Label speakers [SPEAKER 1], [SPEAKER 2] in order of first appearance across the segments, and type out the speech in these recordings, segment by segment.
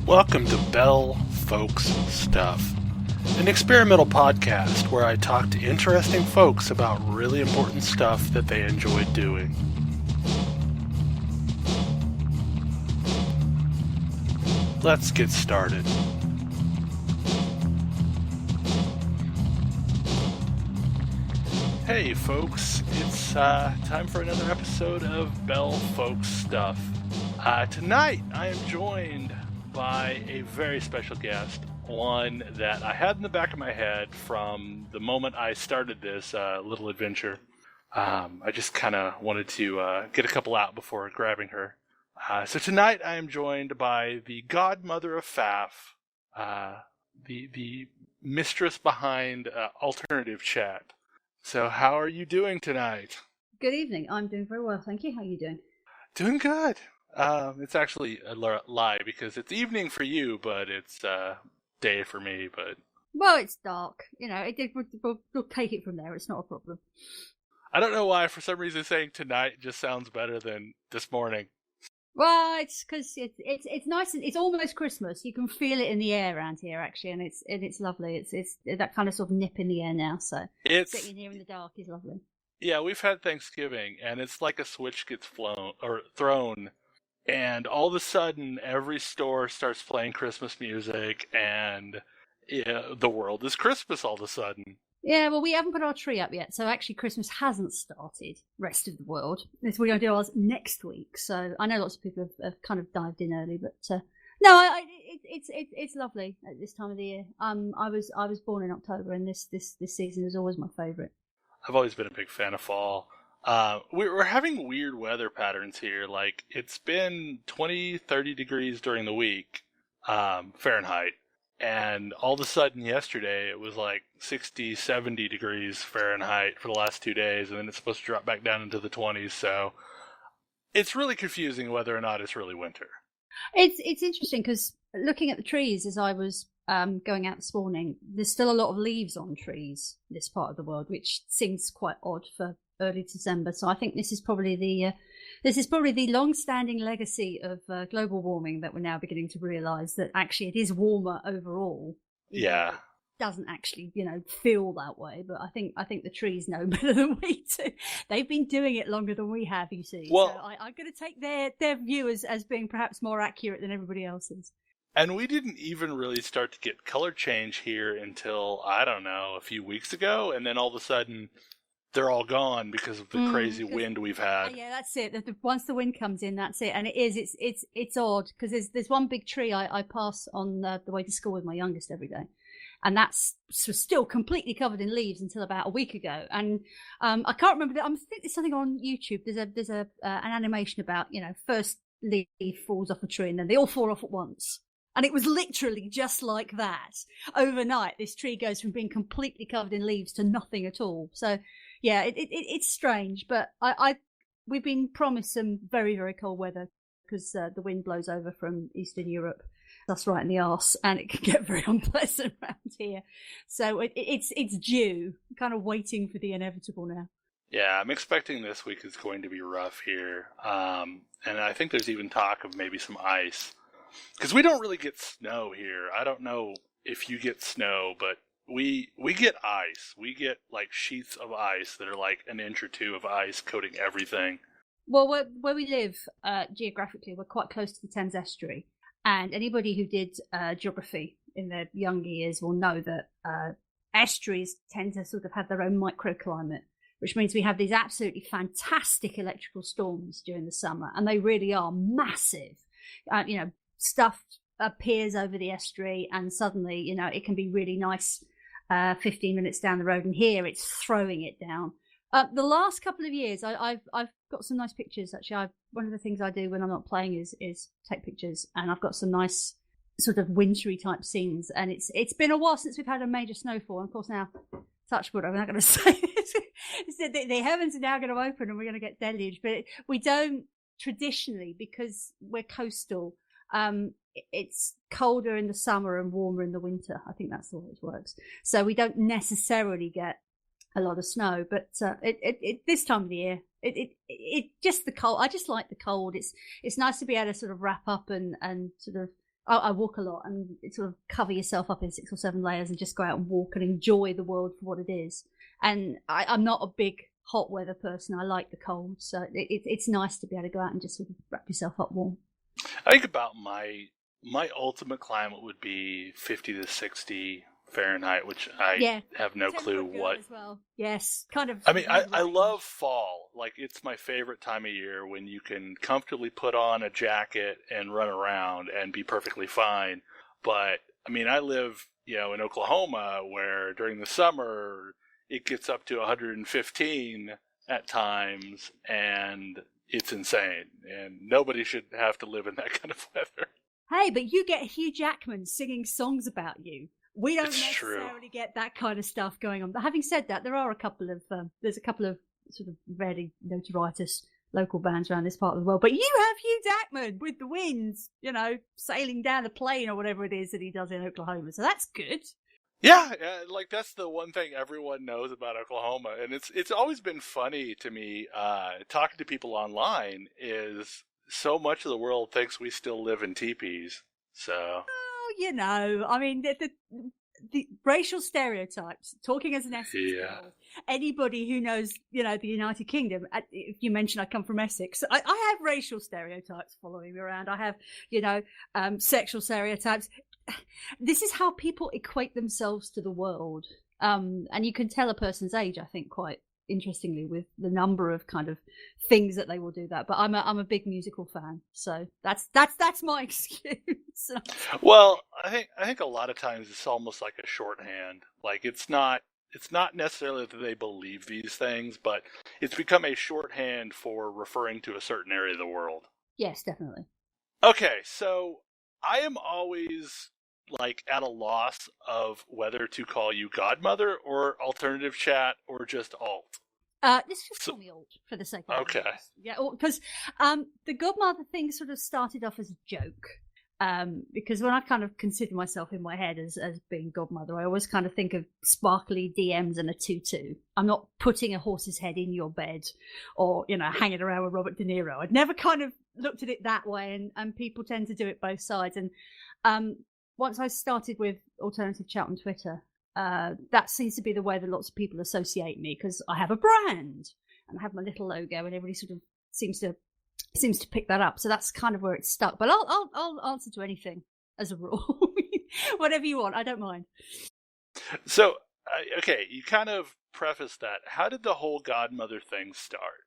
[SPEAKER 1] Welcome to Bel Folks Stuff, an experimental podcast where I talk to interesting folks about really important stuff that they enjoy doing. Let's get started. Hey folks, it's time for another episode of Bel Folks Stuff. Tonight I am joined by a very special guest, one that I had in the back of my head from the moment I started this little adventure. I just kind of wanted to get a couple out before grabbing her. So tonight I am joined by the godmother of Pfaff, the mistress behind Alternative Chat. So how are you doing tonight?
[SPEAKER 2] Good evening. I'm doing very well, thank you. How are you doing?
[SPEAKER 1] Doing good. It's actually a lie because it's evening for you, but it's day for me. But
[SPEAKER 2] well, it's dark. You know, we'll take it from there. It's not a problem.
[SPEAKER 1] I don't know why. For some reason, saying tonight just sounds better than this morning.
[SPEAKER 2] Well, it's because it's nice and it's almost Christmas. You can feel it in the air around here, actually, and it's lovely. It's that kind of sort of nip in the air now. So sitting here in the dark is lovely.
[SPEAKER 1] Yeah, we've had Thanksgiving, and it's like a switch gets thrown. And all of a sudden, every store starts playing Christmas music, and the world is Christmas all of a sudden.
[SPEAKER 2] Yeah, well, we haven't put our tree up yet, so actually Christmas hasn't started, rest of the world. We're going to do ours next week, so I know lots of people have kind of dived in early, but no, it's lovely at this time of the year. I was born in October, and this season is always my favourite.
[SPEAKER 1] I've always been a big fan of fall. We're having weird weather patterns here. Like, it's been 20, 30 degrees during the week, Fahrenheit. And all of a sudden yesterday, it was like 60, 70 degrees Fahrenheit for the last 2 days. And then it's supposed to drop back down into the 20s. So it's really confusing whether or not it's really winter.
[SPEAKER 2] It's interesting because looking at the trees as I was going out this morning, there's still a lot of leaves on trees in this part of the world, which seems quite odd for early December. So I think this is probably the long-standing legacy of global warming that we're now beginning to realise that actually it is warmer overall.
[SPEAKER 1] Yeah,
[SPEAKER 2] it doesn't actually feel that way, but I think the trees know better than we do. They've been doing it longer than we have, you see. Well, so I'm going to take their view as being perhaps more accurate than everybody else's.
[SPEAKER 1] And we didn't even really start to get color change here until, I don't know, a few weeks ago, and then all of a sudden they're all gone because of the crazy wind we've had.
[SPEAKER 2] Yeah, that's it. Once the wind comes in, that's it. And it's odd because there's one big tree I pass on the way to school with my youngest every day, and that's still completely covered in leaves until about a week ago. And I can't remember. I think there's something on YouTube. There's an animation about first leaf falls off a tree and then they all fall off at once. And it was literally just like that. Overnight, this tree goes from being completely covered in leaves to nothing at all. So, yeah, it's strange. But we've been promised some very, very cold weather because the wind blows over from Eastern Europe. That's right in the arse, and it can get very unpleasant around here. So it's due, kind of waiting for the inevitable now.
[SPEAKER 1] Yeah, I'm expecting this week is going to be rough here. And I think there's even talk of maybe some ice. Because we don't really get snow here. I don't know if you get snow, but we get ice. We get like sheets of ice that are like an inch or two of ice coating everything.
[SPEAKER 2] Well, where we live geographically, we're quite close to the Thames estuary. And anybody who did geography in their younger years will know that estuaries tend to sort of have their own microclimate, which means we have these absolutely fantastic electrical storms during the summer. And they really are massive. Stuff appears over the estuary and suddenly, it can be really nice 15 minutes down the road, and here it's throwing it down. The last couple of years, I've got some nice pictures, actually. One of the things I do when I'm not playing is take pictures, and I've got some nice sort of wintry type scenes, and it's been a while since we've had a major snowfall, and of course now, touch wood, I'm not going to say this. The heavens are now going to open and we're going to get deluged, but we don't traditionally, because we're coastal. It's colder in the summer and warmer in the winter. I think that's the way it works. So we don't necessarily get a lot of snow, but this time of the year, it just the cold. I just like the cold. It's nice to be able to sort of wrap up and sort of I walk a lot, and sort of cover yourself up in 6 or 7 layers and just go out and walk and enjoy the world for what it is. And I'm not a big hot weather person. I like the cold, so it's nice to be able to go out and just sort of wrap yourself up warm.
[SPEAKER 1] I think about my ultimate climate would be 50 to 60 Fahrenheit, which I have no clue what.
[SPEAKER 2] As well. Yes, kind of.
[SPEAKER 1] I mean, I love fall. Like, it's my favorite time of year when you can comfortably put on a jacket and run around and be perfectly fine. But I mean, I live, in Oklahoma, where during the summer it gets up to 115 at times, and it's insane. And nobody should have to live in that kind of weather.
[SPEAKER 2] Hey, but you get Hugh Jackman singing songs about you. We don't
[SPEAKER 1] It's
[SPEAKER 2] necessarily
[SPEAKER 1] true.
[SPEAKER 2] get that kind of stuff going on. But having said that, there are a couple of there's a couple of sort of very notorietous local bands around this part of the world. But you have Hugh Jackman with the winds, sailing down the plain or whatever it is that he does in Oklahoma. So that's good.
[SPEAKER 1] Yeah, like that's the one thing everyone knows about Oklahoma, and it's always been funny to me talking to people online. Is so much of the world thinks we still live in teepees. So,
[SPEAKER 2] I mean, the racial stereotypes. Talking as an Essex girl, anybody who knows, the United Kingdom. If you mention I come from Essex, I have racial stereotypes following me around. I have, sexual stereotypes. This is how people equate themselves to the world, and you can tell a person's age, I think, quite interestingly with the number of kind of things that they will do that. But I'm a big musical fan, so that's my excuse.
[SPEAKER 1] Well, I think a lot of times it's almost like a shorthand. Like it's not necessarily that they believe these things, but it's become a shorthand for referring to a certain area of the world.
[SPEAKER 2] Yes, definitely.
[SPEAKER 1] Okay, so I am always like at a loss of whether to call you Godmother or Alternative Chat or just Alt.
[SPEAKER 2] This just call me Alt for the sake of
[SPEAKER 1] okay.
[SPEAKER 2] Yeah, because the Godmother thing sort of started off as a joke. Because when I kind of consider myself in my head as being Godmother, I always kind of think of sparkly DMs and a tutu. I'm not putting a horse's head in your bed or, hanging around with Robert De Niro. I'd never kind of looked at it that way, and people tend to do it both sides. And once I started with Alternative Chat on Twitter, that seems to be the way that lots of people associate me, because I have a brand and I have my little logo, and everybody sort of seems to pick that up. So that's kind of where it's stuck. But I'll answer to anything as a rule. Whatever you want, I don't mind.
[SPEAKER 1] So, okay, you kind of prefaced that. How did the whole Godmother thing start?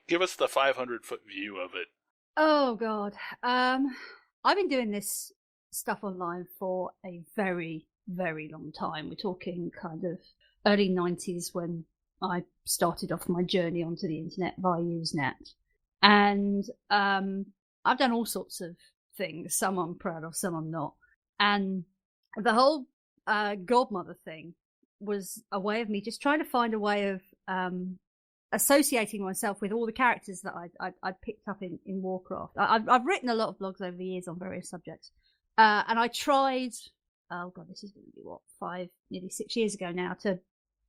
[SPEAKER 1] Give us the 500-foot view of it.
[SPEAKER 2] Oh, God. I've been doing this stuff online for a very, very long time. We're talking kind of early 90s when I started off my journey onto the internet via Usenet. And I've done all sorts of things. Some I'm proud of, some I'm not. And the whole Godmother thing was a way of me just trying to find a way of associating myself with all the characters that I'd picked up in Warcraft. I've written a lot of blogs over the years on various subjects. And I tried, oh God, this is going to be, nearly 6 years ago now, to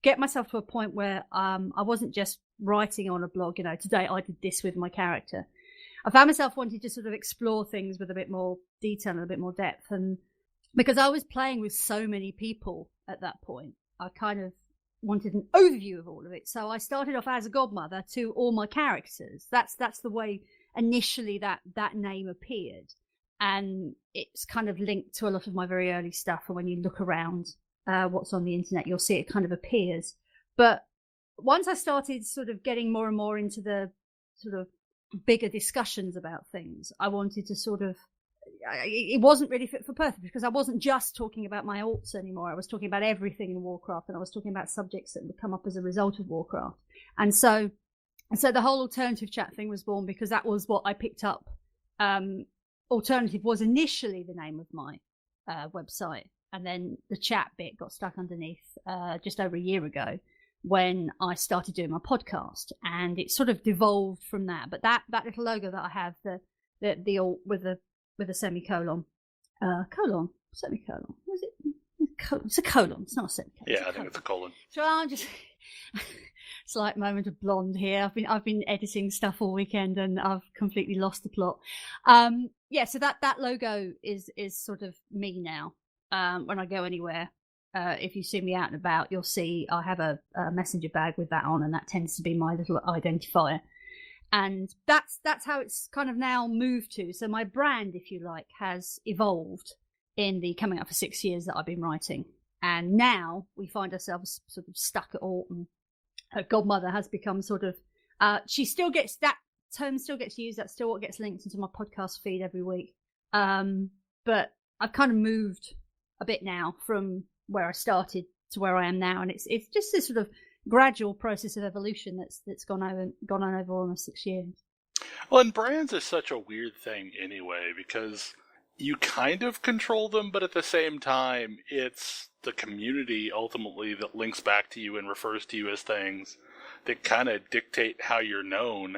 [SPEAKER 2] get myself to a point where I wasn't just writing on a blog, today I did this with my character. I found myself wanting to sort of explore things with a bit more detail and a bit more depth. And because I was playing with so many people at that point, I kind of wanted an overview of all of it. So I started off as a Godmother to all my characters. That's the way initially that name appeared. And it's kind of linked to a lot of my very early stuff. And when you look around what's on the internet, you'll see it kind of appears. But once I started sort of getting more and more into the sort of bigger discussions about things, I wanted to sort of, it wasn't really fit for purpose, because I wasn't just talking about my alts anymore. I was talking about everything in Warcraft, and I was talking about subjects that would come up as a result of Warcraft. And so the whole Alternative Chat thing was born because that was what I picked up. Alternative was initially the name of my website, and then the chat bit got stuck underneath just over a year ago when I started doing my podcast, and it sort of devolved from that. But that little logo that I have, the alt with a semicolon, semicolon, was it? It's a colon. It's not a semicolon.
[SPEAKER 1] Yeah, I think it's a colon.
[SPEAKER 2] So I'm just slight moment of blonde here. I've been editing stuff all weekend and I've completely lost the plot. So that logo is sort of me now. When I go anywhere, if you see me out and about, you'll see I have a messenger bag with that on, and that tends to be my little identifier. And that's how it's kind of now moved to. So my brand, if you like, has evolved in the coming up for 6 years that I've been writing. And now we find ourselves sort of stuck at Alton. Her godmother has become sort of, she still gets, that term still gets used. That's still what gets linked into my podcast feed every week. But I've kind of moved a bit now from where I started to where I am now. And it's just this sort of gradual process of evolution that's gone on over almost 6 years.
[SPEAKER 1] Well, and brands are such a weird thing anyway, because you kind of control them, but at the same time, it's the community ultimately that links back to you and refers to you as things that kind of dictate how you're known.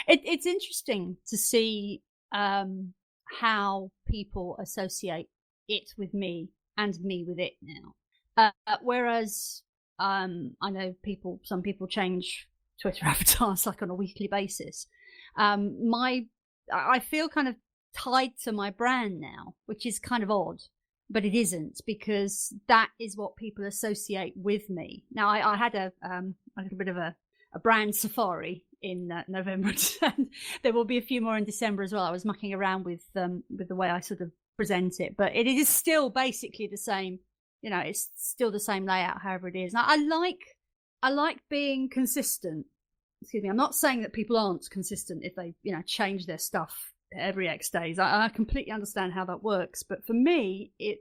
[SPEAKER 2] It's interesting to see how people associate it with me and me with it now. Whereas I know some people change Twitter avatars like on a weekly basis. I feel kind of tied to my brand now, which is kind of odd, but it isn't, because that is what people associate with me. Now, I had a little bit of a brand safari in November, and there will be a few more in December as well. I was mucking around with the way I sort of present it, but it is still basically the same. You know, it's still the same layout, however it is. And I like being consistent. Excuse me. I'm not saying that people aren't consistent if they, change their stuff every X days. I completely understand how that works. But for me, it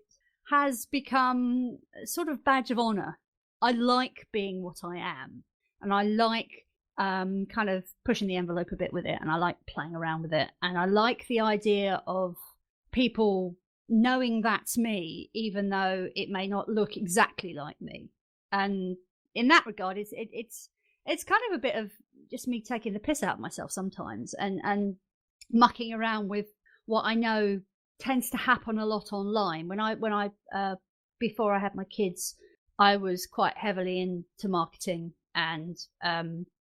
[SPEAKER 2] has become a sort of badge of honor. I like being what I am. And I like kind of pushing the envelope a bit with it. And I like playing around with it. And I like the idea of people knowing that's me, even though it may not look exactly like me. And in that regard, it's kind of a bit of just me taking the piss out of myself sometimes, and mucking around with what I know tends to happen a lot online. When I before I had my kids, I was quite heavily into marketing and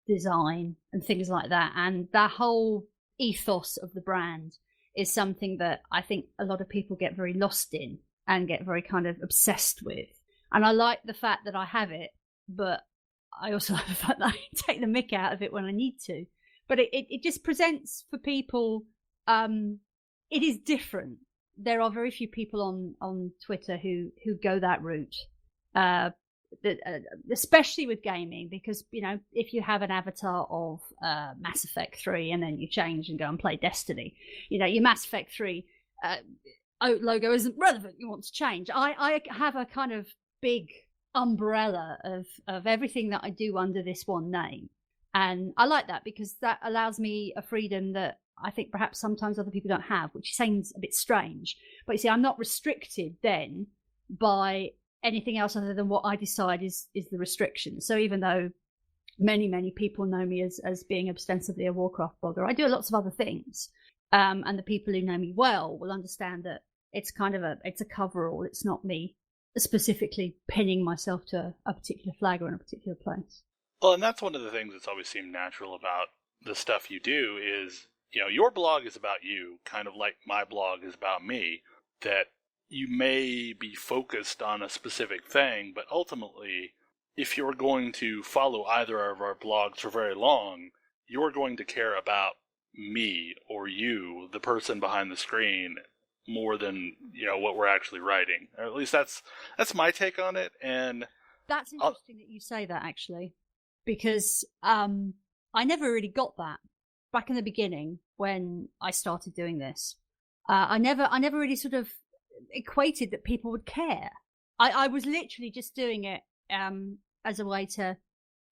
[SPEAKER 2] design and things like that, and that whole ethos of the brand is something that I think a lot of people get very lost in and get very kind of obsessed with. And I like the fact that I have it, but I also like the fact that I take the mick out of it when I need to. But it just presents for people, it is different. There are very few people on Twitter who go that route, especially with gaming, because, if you have an avatar of Mass Effect 3 and then you change and go and play Destiny, your Mass Effect 3 logo isn't relevant. You want to change. I have a kind of big umbrella of everything that I do under this one name. And I like that because that allows me a freedom that I think perhaps sometimes other people don't have, which seems a bit strange. But you see, I'm not restricted then by anything else other than what I decide is the restriction. So even though many people know me as being ostensibly a Warcraft blogger, I do lots of other things. And the people who know me well will understand that it's kind of it's a coverall. It's not me specifically pinning myself to a particular flag or in a particular place.
[SPEAKER 1] Well, and that's one of the things that's always seemed natural about the stuff you do is, your blog is about you, kind of like my blog is about me, that you may be focused on a specific thing, but ultimately, if you're going to follow either of our blogs for very long, you're going to care about me or you, the person behind the screen, more than, what we're actually writing. Or at least that's my take on it. And
[SPEAKER 2] that's interesting that you say that, actually, because I never really got that back in the beginning when I started doing this. I never really sort of equated that people would care. I was literally just doing it as a way to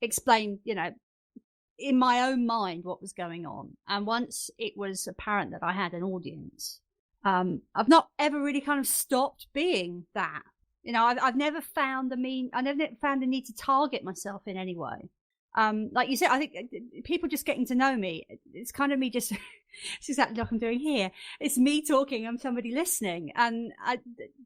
[SPEAKER 2] explain, in my own mind what was going on. And once it was apparent that I had an audience, I've not ever really kind of stopped being that. I've never found the need to target myself in any way. Like you said, I think people just getting to know me, it's kind of me just, it's exactly like I'm doing here. It's me talking, I'm somebody listening. And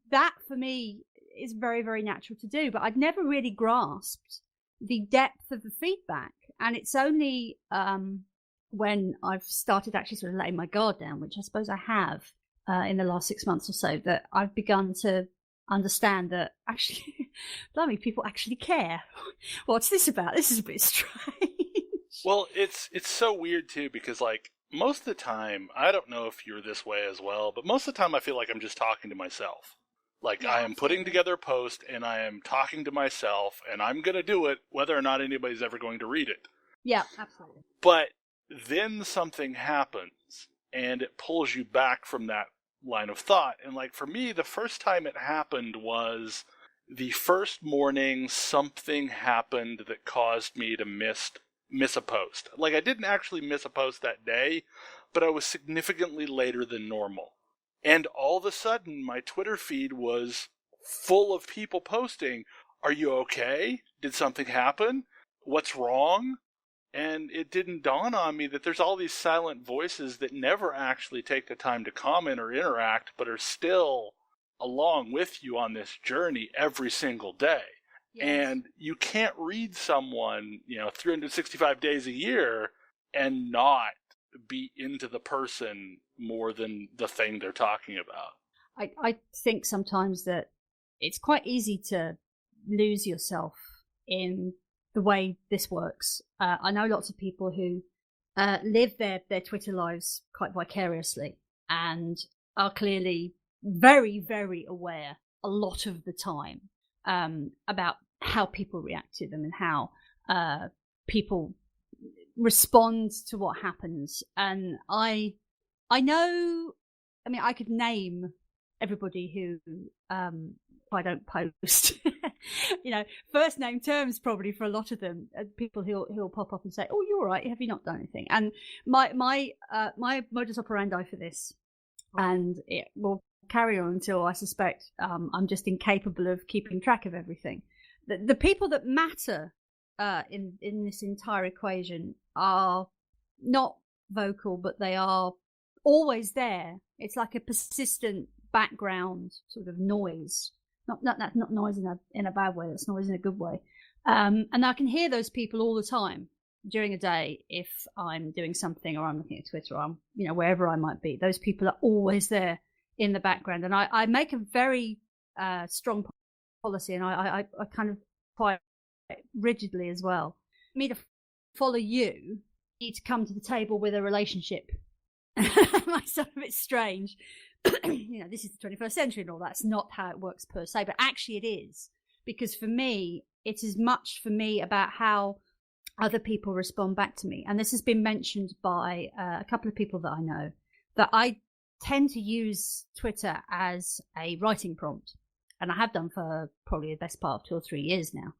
[SPEAKER 2] that for me is very, very natural to do. But I'd never really grasped the depth of the feedback. And it's only when I've started actually sort of letting my guard down, which I suppose I have in the last 6 months or so, that I've begun to understand that actually, blimey, people actually care. What's this about? This is a bit strange.
[SPEAKER 1] Well, it's so weird too, because like most of the time, I don't know if you're this way as well, but most of the time I feel like I'm just talking to myself. Like, I am putting together a post and I am talking to myself, and I'm going to do it whether or not anybody's ever going to read it.
[SPEAKER 2] Yeah, absolutely.
[SPEAKER 1] But then something happens and it pulls you back from that line of thought. And like for me, the first time it happened was the first morning something happened that caused me to miss a post. Like, I didn't actually miss a post that day, but I was significantly later than normal. And all of a sudden, my Twitter feed was full of people posting, "Are you okay? Did something happen? What's wrong?" And it didn't dawn on me that there's all these silent voices that never actually take the time to comment or interact, but are still along with you on this journey every single day. Yes. And you can't read someone, 365 days a year and not be into the person more than the thing they're talking about.
[SPEAKER 2] I think sometimes that it's quite easy to lose yourself in the way this works. I know lots of people who live their Twitter lives quite vicariously and are clearly very, very aware a lot of the time about how people react to them and how people respond to what happens. And I know, I mean, I could name everybody who if I don't post first name terms probably for a lot of them, people who'll pop up and say, "Oh, you're all right, have you not done anything?" And my modus operandi for this, and it will carry on until I suspect I'm just incapable of keeping track of everything. The people that matter in this entire equation are not vocal, but they are always there. It's like a persistent background sort of noise. Not noise in a bad way. That's noise in a good way. And I can hear those people all the time during a day if I'm doing something or I'm looking at Twitter or I'm wherever I might be. Those people are always there in the background, and I make a very strong policy, and I kind of quite rigidly as well. For me to follow you need to come to the table with a relationship. Might sound a bit strange. This is the 21st century and all. That's not how it works per se, but actually it is, because for me it is much for me about how other people respond back to me. And this has been mentioned by a couple of people that I know, that I tend to use Twitter as a writing prompt, and I have done for probably the best part of 2 or 3 years now.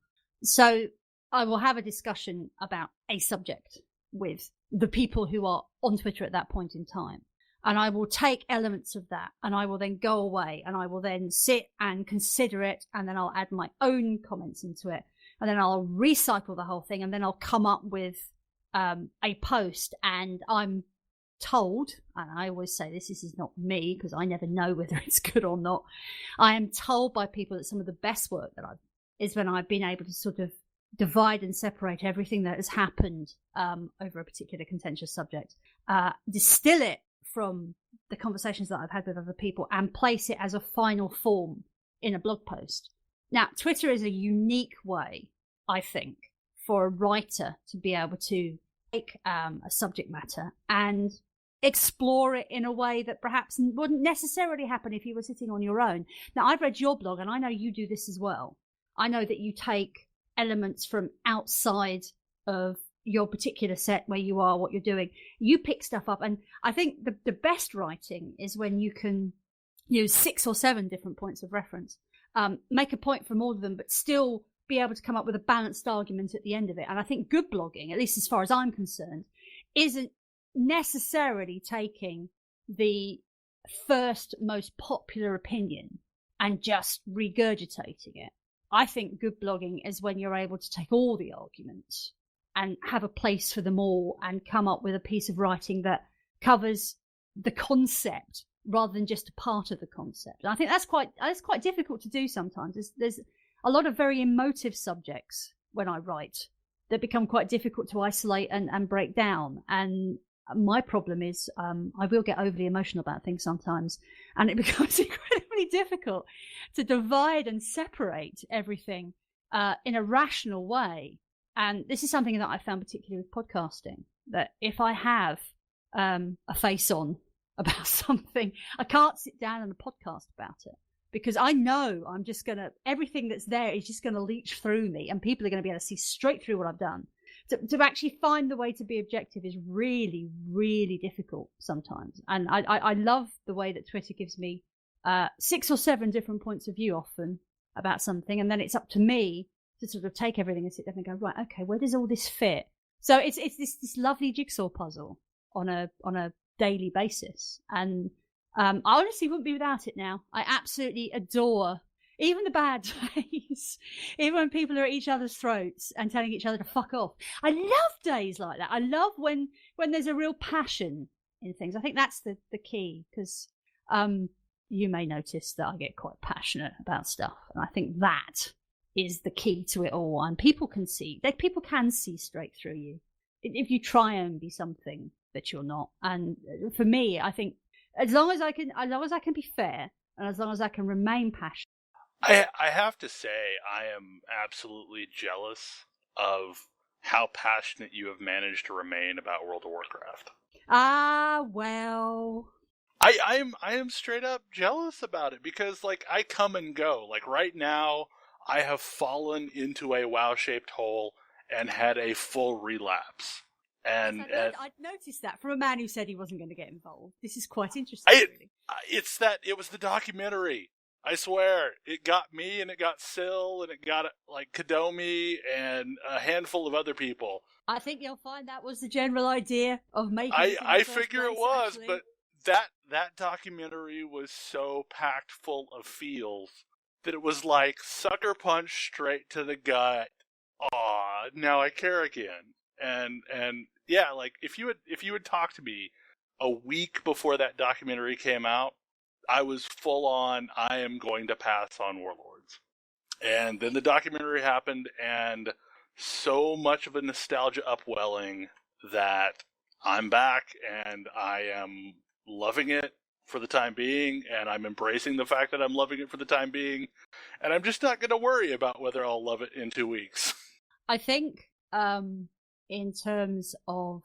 [SPEAKER 2] So I will have a discussion about a subject with the people who are on Twitter at that point in time. And I will take elements of that and I will then go away and I will then sit and consider it, and then I'll add my own comments into it, and then I'll recycle the whole thing, and then I'll come up with a post. And I'm told, and I always say this is not me because I never know whether it's good or not, I am told by people that some of the best work that is when I've been able to sort of divide and separate everything that has happened over a particular contentious subject, distill it from the conversations that I've had with other people, and place it as a final form in a blog post. Now, Twitter is a unique way, I think, for a writer to be able to take a subject matter and explore it in a way that perhaps wouldn't necessarily happen if you were sitting on your own. Now, I've read your blog, and I know you do this as well. I know that you take elements from outside of your particular set where you are, what you're doing. You pick stuff up, and I think the best writing is when you can use 6 or 7 different points of reference, make a point from all of them, but still be able to come up with a balanced argument at the end of it. And I think good blogging, at least as far as I'm concerned, isn't necessarily taking the first most popular opinion and just regurgitating it. I think good blogging is when you're able to take all the arguments and have a place for them all and come up with a piece of writing that covers the concept rather than just a part of the concept. And I think that's quite difficult to do sometimes. There's a lot of very emotive subjects when I write that become quite difficult to isolate and break down. And my problem is I will get overly emotional about things sometimes, and it becomes incredibly difficult to divide and separate everything in a rational way. And this is something that I found particularly with podcasting, that if I have a face on about something, I can't sit down and a podcast about it, because I know I'm just going to, everything that's there is just going to leach through me, and people are going to be able to see straight through what I've done. To actually find the way to be objective is really, really difficult sometimes. And I love the way that Twitter gives me 6 or 7 different points of view often about something, and then it's up to me to sort of take everything and sit there and go, right, okay, where does all this fit? So it's this lovely jigsaw puzzle on a daily basis, and I honestly wouldn't be without it now. I absolutely adore even the bad days, even when people are at each other's throats and telling each other to fuck off. I love days like that. I love when there's a real passion in things. I think that's the key, because you may notice that I get quite passionate about stuff, and I think that is the key to it all. And people can see straight through you if you try and be something that you're not. And for me, I think as long as I can be fair, and as long as I can remain passionate.
[SPEAKER 1] I have to say, I am absolutely jealous of how passionate you have managed to remain about World of Warcraft.
[SPEAKER 2] Well,
[SPEAKER 1] I am straight up jealous about it, because like I come and go. Like right now, I have fallen into a WoW-shaped hole and had a full relapse. And
[SPEAKER 2] I noticed that from a man who said he wasn't going to get involved. This is quite interesting.
[SPEAKER 1] It was the documentary. I swear, it got me, and it got Syl, and it got like Kadomi and a handful of other people.
[SPEAKER 2] I think you'll find that was the general idea of making.
[SPEAKER 1] I figure it was, actually. But that documentary was so packed full of feels that it was like sucker punch straight to the gut. Aw, now I care again. And yeah, like if you had talked to me a week before that documentary came out, I was full on, I am going to pass on Warlords. And then the documentary happened, and so much of a nostalgia upwelling that I'm back, and I am loving it for the time being, and I'm embracing the fact that I'm loving it for the time being, and I'm just not going to worry about whether I'll love it in 2 weeks.
[SPEAKER 2] I think in terms of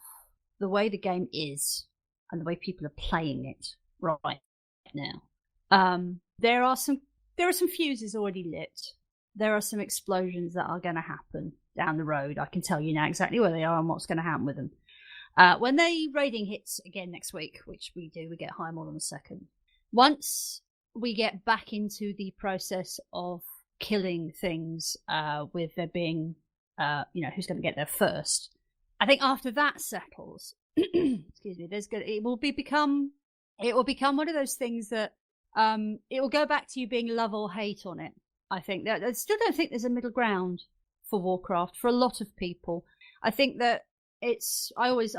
[SPEAKER 2] the way the game is and the way people are playing it right now, there are some fuses already lit. There are some explosions that are going to happen down the road. I can tell you now exactly where they are and what's going to happen with them. When the raiding hits again next week, which we do, we get High Maul on the 2nd. Once we get back into the process of killing things, with there being, who's going to get there first. I think after that settles, excuse me, it will become one of those things that it will go back to you being love or hate on it. I think that I still don't think there's a middle ground for Warcraft for a lot of people. I think that I always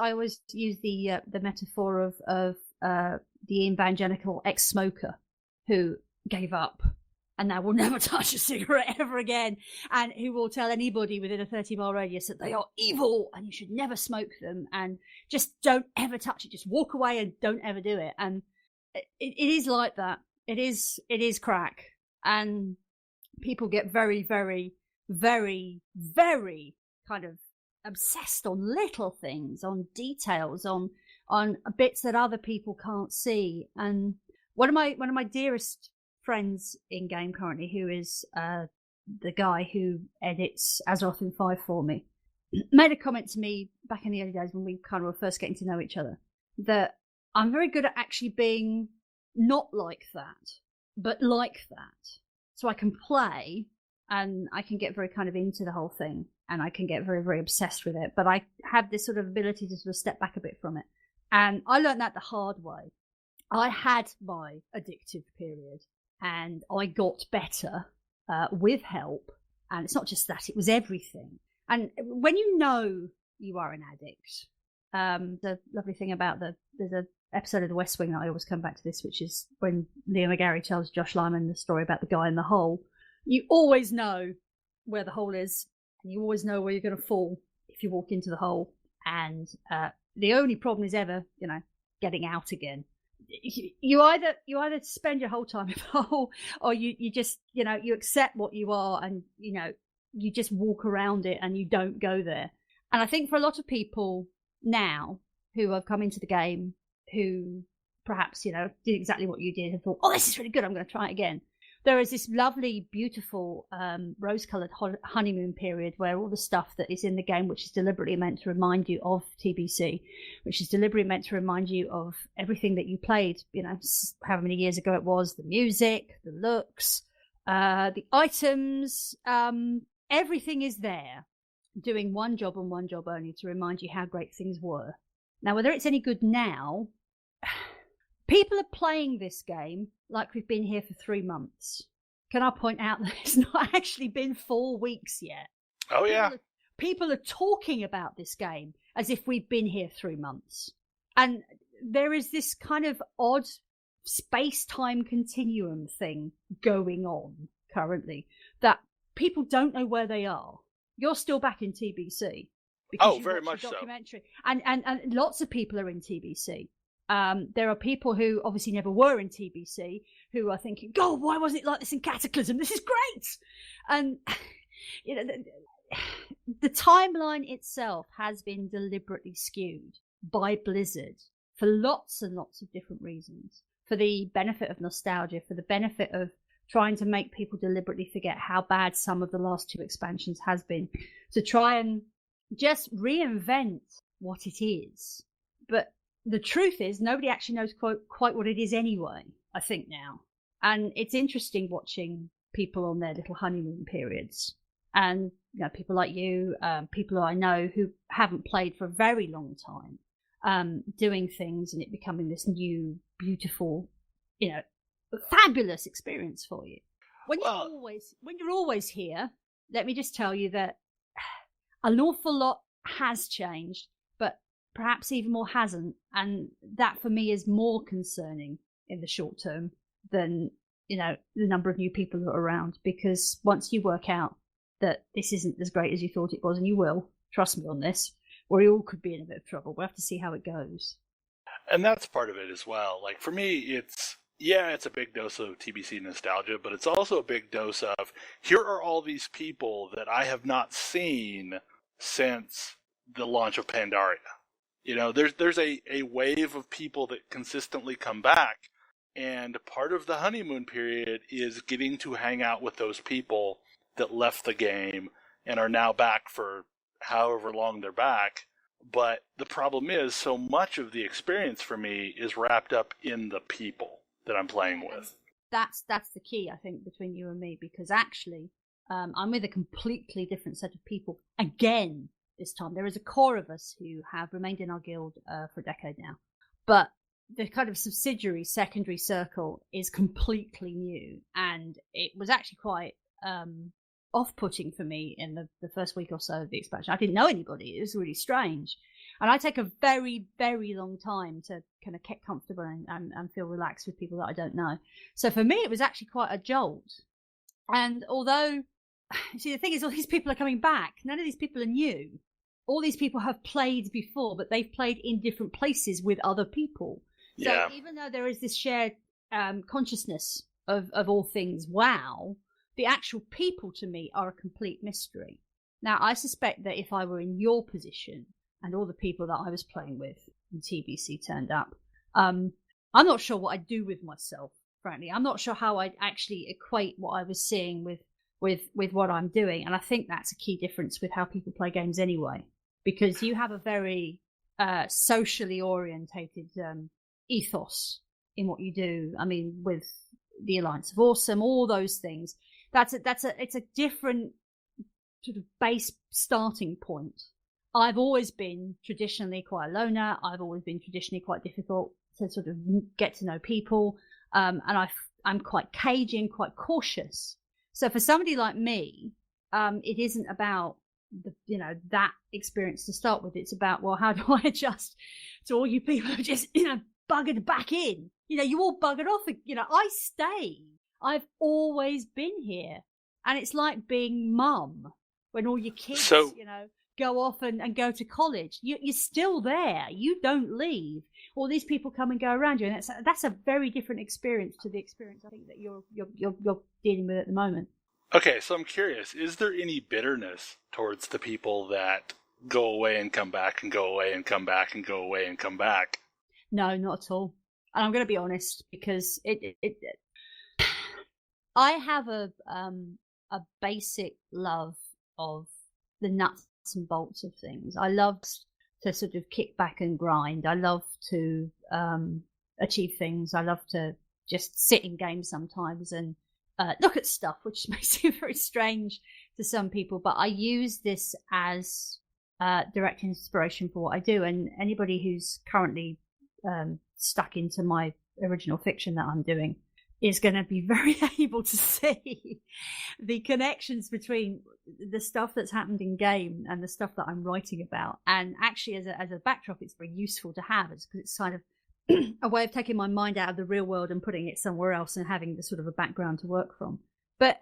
[SPEAKER 2] use the metaphor of the evangelical ex-smoker who gave up and now will never touch a cigarette ever again, and who will tell anybody within a 30-mile radius that they are evil and you should never smoke them, and just don't ever touch it. Just walk away and don't ever do it. And it is like that. It is crack, and people get very, very, very, very kind of obsessed on little things, on details, on bits that other people can't see. And one of my dearest friends in game currently, who is the guy who edits Azeroth in 5 for me, made a comment to me back in the early days when we kind of were first getting to know each other, that I'm very good at actually being not like that, but like that. So I can play and I can get very kind of into the whole thing, and I can get very, very obsessed with it, but I have this sort of ability to sort of step back a bit from it. And I learned that the hard way. I had my addictive period, and I got better with help. And it's not just that, it was everything. And when you know you are an addict, the lovely thing about there's an episode of The West Wing that I always come back to this, which is when Leo McGarry tells Josh Lyman the story about the guy in the hole. You always know where the hole is. and you always know where you're going to fall if you walk into the hole. And the only problem is ever, getting out again. You either spend your whole time in the hole, or you just, you accept what you are, and you just walk around it and you don't go there. And I think for a lot of people now who have come into the game, who perhaps, did exactly what you did and thought, oh, this is really good, I'm going to try it again. There is this lovely, beautiful, rose-coloured honeymoon period where all the stuff that is in the game, which is deliberately meant to remind you of TBC, which is deliberately meant to remind you of everything that you played, however many years ago it was, the music, the looks, the items, everything is there, doing one job and one job only, to remind you how great things were. Now, whether it's any good now, people are playing this game like we've been here for 3 months. Can I point out that it's not actually been 4 weeks yet?
[SPEAKER 1] Oh, yeah.
[SPEAKER 2] People are talking about this game as if we've been here 3 months. And there is this kind of odd space-time continuum thing going on currently that people don't know where they are. You're still back in TBC.
[SPEAKER 1] Oh, very much so.
[SPEAKER 2] And lots of people are in TBC. There are people who obviously never were in TBC who are thinking, God, why wasn't it like this in Cataclysm? This is great. And the timeline itself has been deliberately skewed by Blizzard for lots and lots of different reasons. For the benefit of nostalgia, for the benefit of trying to make people deliberately forget how bad some of the last 2 expansions has been, to try and just reinvent what it is. But the truth is, nobody actually knows quite what it is anyway, I think now. And it's interesting watching people on their little honeymoon periods. And, people like you, people I know who haven't played for a very long time, doing things and it becoming this new, beautiful, fabulous experience for you. When you're always here, let me just tell you that an awful lot has changed, but perhaps even more hasn't, and that for me is more concerning in the short term than the number of new people that are around, because once you work out that this isn't as great as you thought it was, and you will, trust me on this, we all could be in a bit of trouble. We'll have to see how it goes.
[SPEAKER 1] And that's part of it as well. Like, for me, it's a big dose of TBC nostalgia, but it's also a big dose of, here are all these people that I have not seen since the launch of Pandaria. There's a wave of people that consistently come back, and part of the honeymoon period is getting to hang out with those people that left the game and are now back for however long they're back. But the problem is, so much of the experience for me is wrapped up in the people that I'm playing with.
[SPEAKER 2] That's the key, I think, between you and me, because actually I'm with a completely different set of people again this time. There is a core of us who have remained in our guild for a decade now, but the kind of subsidiary secondary circle is completely new, and it was actually quite off-putting for me in the first week or so of the expansion. I didn't know anybody. It was really strange. And I take a very, very long time to kind of get comfortable and feel relaxed with people that I don't know. So for me, it was actually quite a jolt. And although, see, the thing is, all these people are coming back. None of these people are new. All these people have played before, but they've played in different places with other people. So even though there is this shared consciousness of all things WoW, the actual people to me are a complete mystery. Now, I suspect that if I were in your position and all the people that I was playing with in TBC turned up, I'm not sure what I'd do with myself, frankly. I'm not sure how I'd actually equate what I was seeing with what I'm doing. And I think that's a key difference with how people play games anyway, because you have a very socially orientated ethos in what you do. I mean, with the Alliance of Awesome, all those things. It's a different sort of base starting point. I've always been traditionally quite a loner. I've always been traditionally quite difficult to sort of get to know people. And I'm quite cagey and quite cautious. So for somebody like me, it isn't about that experience to start with. It's about, well, how do I adjust to all you people who just, buggered back in? You all buggered off. I stay. I've always been here. And it's like being mum, when all your kids,
[SPEAKER 1] So,
[SPEAKER 2] go off and go to college. You're still there. You don't leave. All these people come and go around you, and that's a very different experience to the experience I think that you're dealing with at the moment.
[SPEAKER 1] okay, so I'm curious, is there any bitterness towards the people that go away and come back and go away and come back and go away and come back?
[SPEAKER 2] No, not at all. And I'm going to be honest, because I have a basic love of the nuts and bolts of things. I love to sort of kick back and grind. I love to achieve things. I love to just sit in games sometimes and look at stuff, which may seem very strange to some people, but I use this as direct inspiration for what I do. And anybody who's currently stuck into my original fiction that I'm doing is going to be very able to see the connections between the stuff that's happened in game and the stuff that I'm writing about. And actually, as a backdrop, it's very useful to have, because it's kind of a way of taking my mind out of the real world and putting it somewhere else and having the sort of a background to work from. But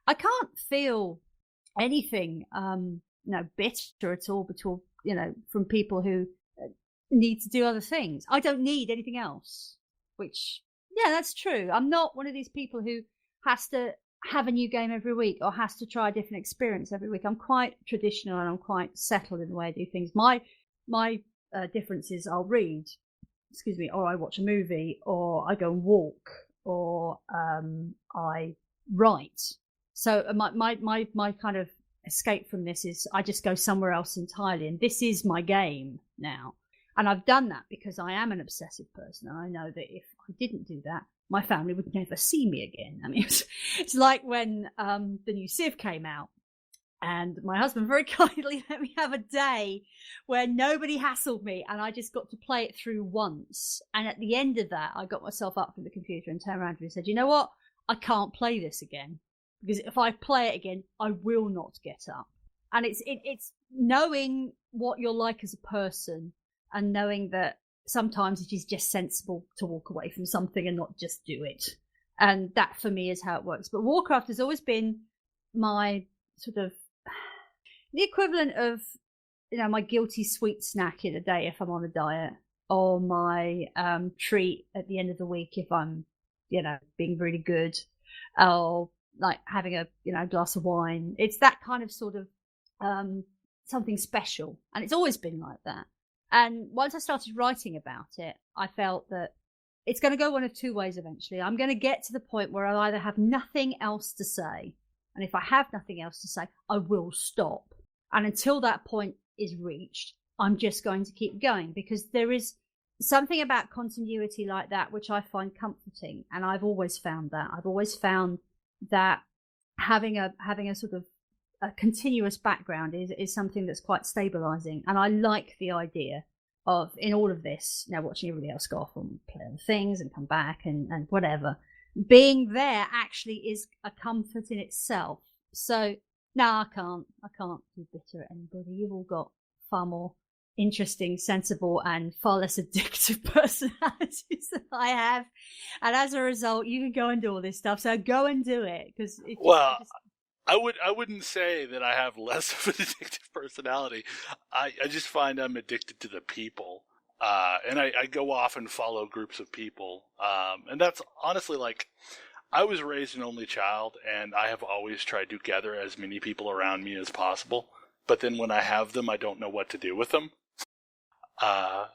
[SPEAKER 2] I can't feel anything, bitter at all from people who need to do other things. I don't need anything else, which, yeah, that's true. I'm not one of these people who has to have a new game every week or has to try a different experience every week. I'm quite traditional and I'm quite settled in the way I do things. My difference is I'll read, or I watch a movie, or I go and walk, or I write. So my kind of escape from this is I just go somewhere else entirely, and this is my game now. And I've done that because I am an obsessive person, and I know that if I didn't do that, my family would never see me again. I mean, it's like when the new Civ came out, and my husband very kindly let me have a day where nobody hassled me, and I just got to play it through once. And at the end of that, I got myself up from the computer and turned around to him and said, "You know what? I can't play this again, because if I play it again, I will not get up." And it's knowing what you're like as a person, and knowing that sometimes it is just sensible to walk away from something and not just do it. And that for me is how it works. But Warcraft has always been my sort of the equivalent of, my guilty sweet snack in a day if I'm on a diet, or my treat at the end of the week if I'm, being really good, or like having a, glass of wine. It's that kind of sort of something special. And it's always been like that. And once I started writing about it, I felt that it's going to go one of two ways eventually. I'm going to get to the point where I either have nothing else to say, and if I have nothing else to say, I will stop. And until that point is reached, I'm just going to keep going, because there is something about continuity like that which I find comforting. And I've always found that. I've always found that having a sort of a continuous background is something that's quite stabilizing. And I like the idea of, in all of this, now watching everybody else go off and play other things and come back and whatever, being there actually is a comfort in itself. So no, I can't be bitter at anybody. You've all got far more interesting, sensible, and far less addictive personalities than I have. And as a result, you can go and do all this stuff. So go and do it, because
[SPEAKER 1] I wouldn't say that I have less of an addictive personality. I just find I'm addicted to the people. And I go off and follow groups of people. And that's honestly, like, I was raised an only child, and I have always tried to gather as many people around me as possible. But then when I have them, I don't know what to do with them.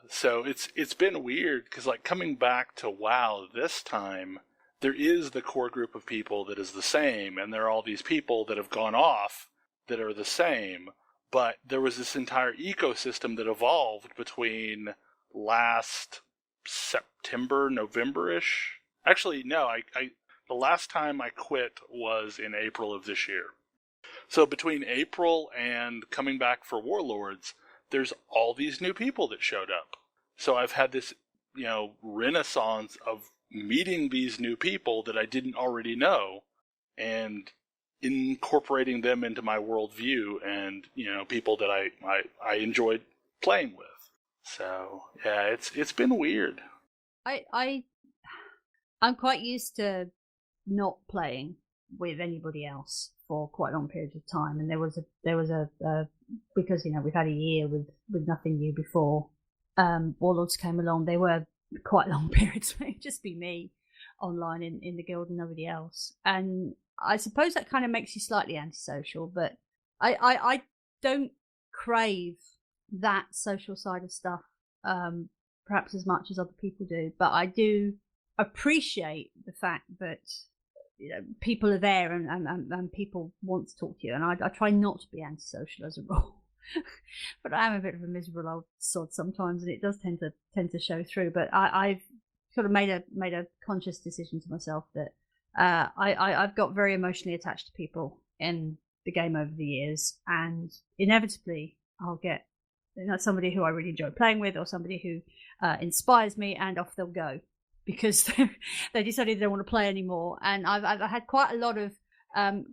[SPEAKER 1] So it's been weird, because like coming back to WoW this time, there is the core group of people that is the same, and there are all these people that have gone off that are the same. But there was this entire ecosystem that evolved between last September, November-ish. Actually, no, the last time I quit was in April of this year. So between April and coming back for Warlords, there's all these new people that showed up. So I've had this, renaissance of meeting these new people that I didn't already know, and incorporating them into my worldview, and people that I enjoyed playing with. So yeah, it's been weird.
[SPEAKER 2] I'm quite used to not playing, with anybody else for quite long periods of time. And there was a because we've had a year with nothing new before. Warlords came along. They were quite long periods. It would just be me online in the guild and nobody else. And I suppose that kind of makes you slightly antisocial, but I don't crave that social side of stuff perhaps as much as other people do. But I do appreciate the fact that people are there and people want to talk to you. And I try not to be antisocial as a rule. But I am a bit of a miserable old sod sometimes, and it does tend to show through. But I've sort of made a conscious decision to myself that I've got very emotionally attached to people in the game over the years, and inevitably I'll get somebody who I really enjoy playing with, or somebody who inspires me, and off they'll go because they decided they don't want to play anymore. And I've had quite a lot of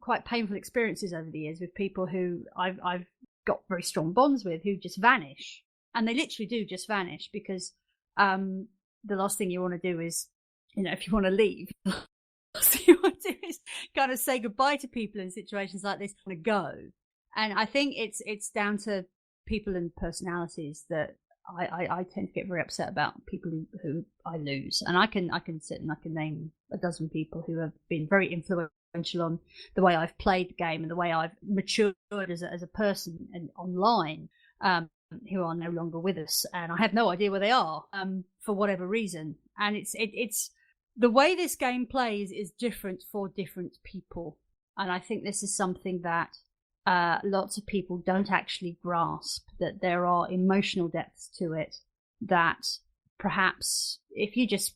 [SPEAKER 2] quite painful experiences over the years with people who I've got very strong bonds with, who just vanish, and they literally do just vanish because the last thing you want to do is, if you want to leave, the last thing you want to do is kind of say goodbye to people in situations like this, want to go. And I think it's down to people and personalities that I tend to get very upset about people who I lose. And I can sit and I can name a dozen people who have been very influential on the way I've played the game and the way I've matured as a person and online, who are no longer with us, and I have no idea where they are for whatever reason. And it's the way this game plays is different for different people, and I think this is something that lots of people don't actually grasp, that there are emotional depths to it that perhaps if you just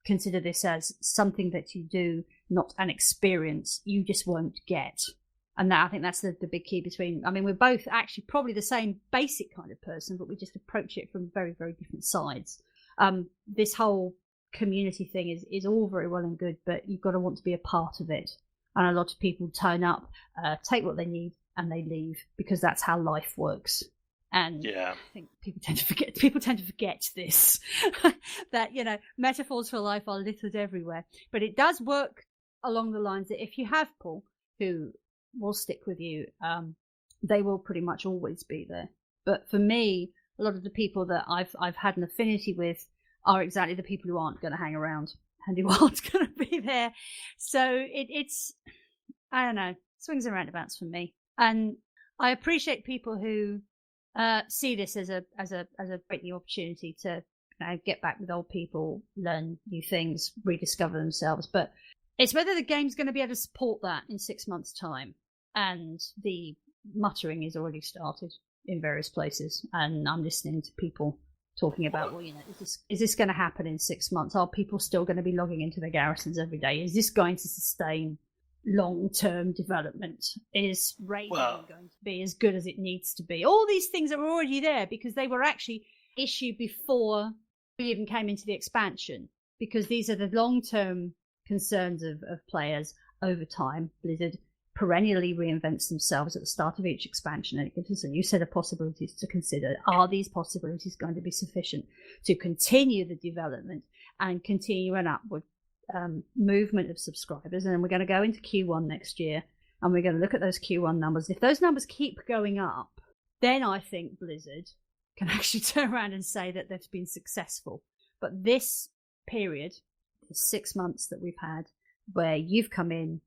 [SPEAKER 2] consider this as something that you do, not an experience, you just won't get. And I think that's the big key between, we're both actually probably the same basic kind of person, but we just approach it from very, very different sides. This whole community thing is all very well and good, but you've got to want to be a part of it. And a lot of people turn up, take what they need, and they leave, because that's how life works. And I think people tend to forget this, that, metaphors for life are littered everywhere. But it does work along the lines that if you have people who will stick with you, they will pretty much always be there. But for me, a lot of the people that I've had an affinity with are exactly the people who aren't going to hang around and who aren't going to be there. So it's, I don't know, swings and roundabouts for me. And I appreciate people who see this as a great new opportunity to get back with old people, learn new things, rediscover themselves. But it's whether the game's going to be able to support that in 6 months' time. And the muttering is already started in various places, and I'm listening to people talking about, is this going to happen in 6 months? Are people still going to be logging into their garrisons every day? Is this going to sustain long-term development? Is raiding going to be as good as it needs to be? All these things are already there because they were actually issued before we even came into the expansion, because these are the long-term concerns of players over time. Blizzard perennially reinvents themselves at the start of each expansion, and it gives us a new set of possibilities to consider. Are these possibilities going to be sufficient to continue the development and continue an upward movement of subscribers? And then we're going to go into Q1 next year, and we're going to look at those Q1 numbers. If those numbers keep going up, then I think Blizzard can actually turn around and say that they've been successful. But this period, the 6 months that we've had, where you've come in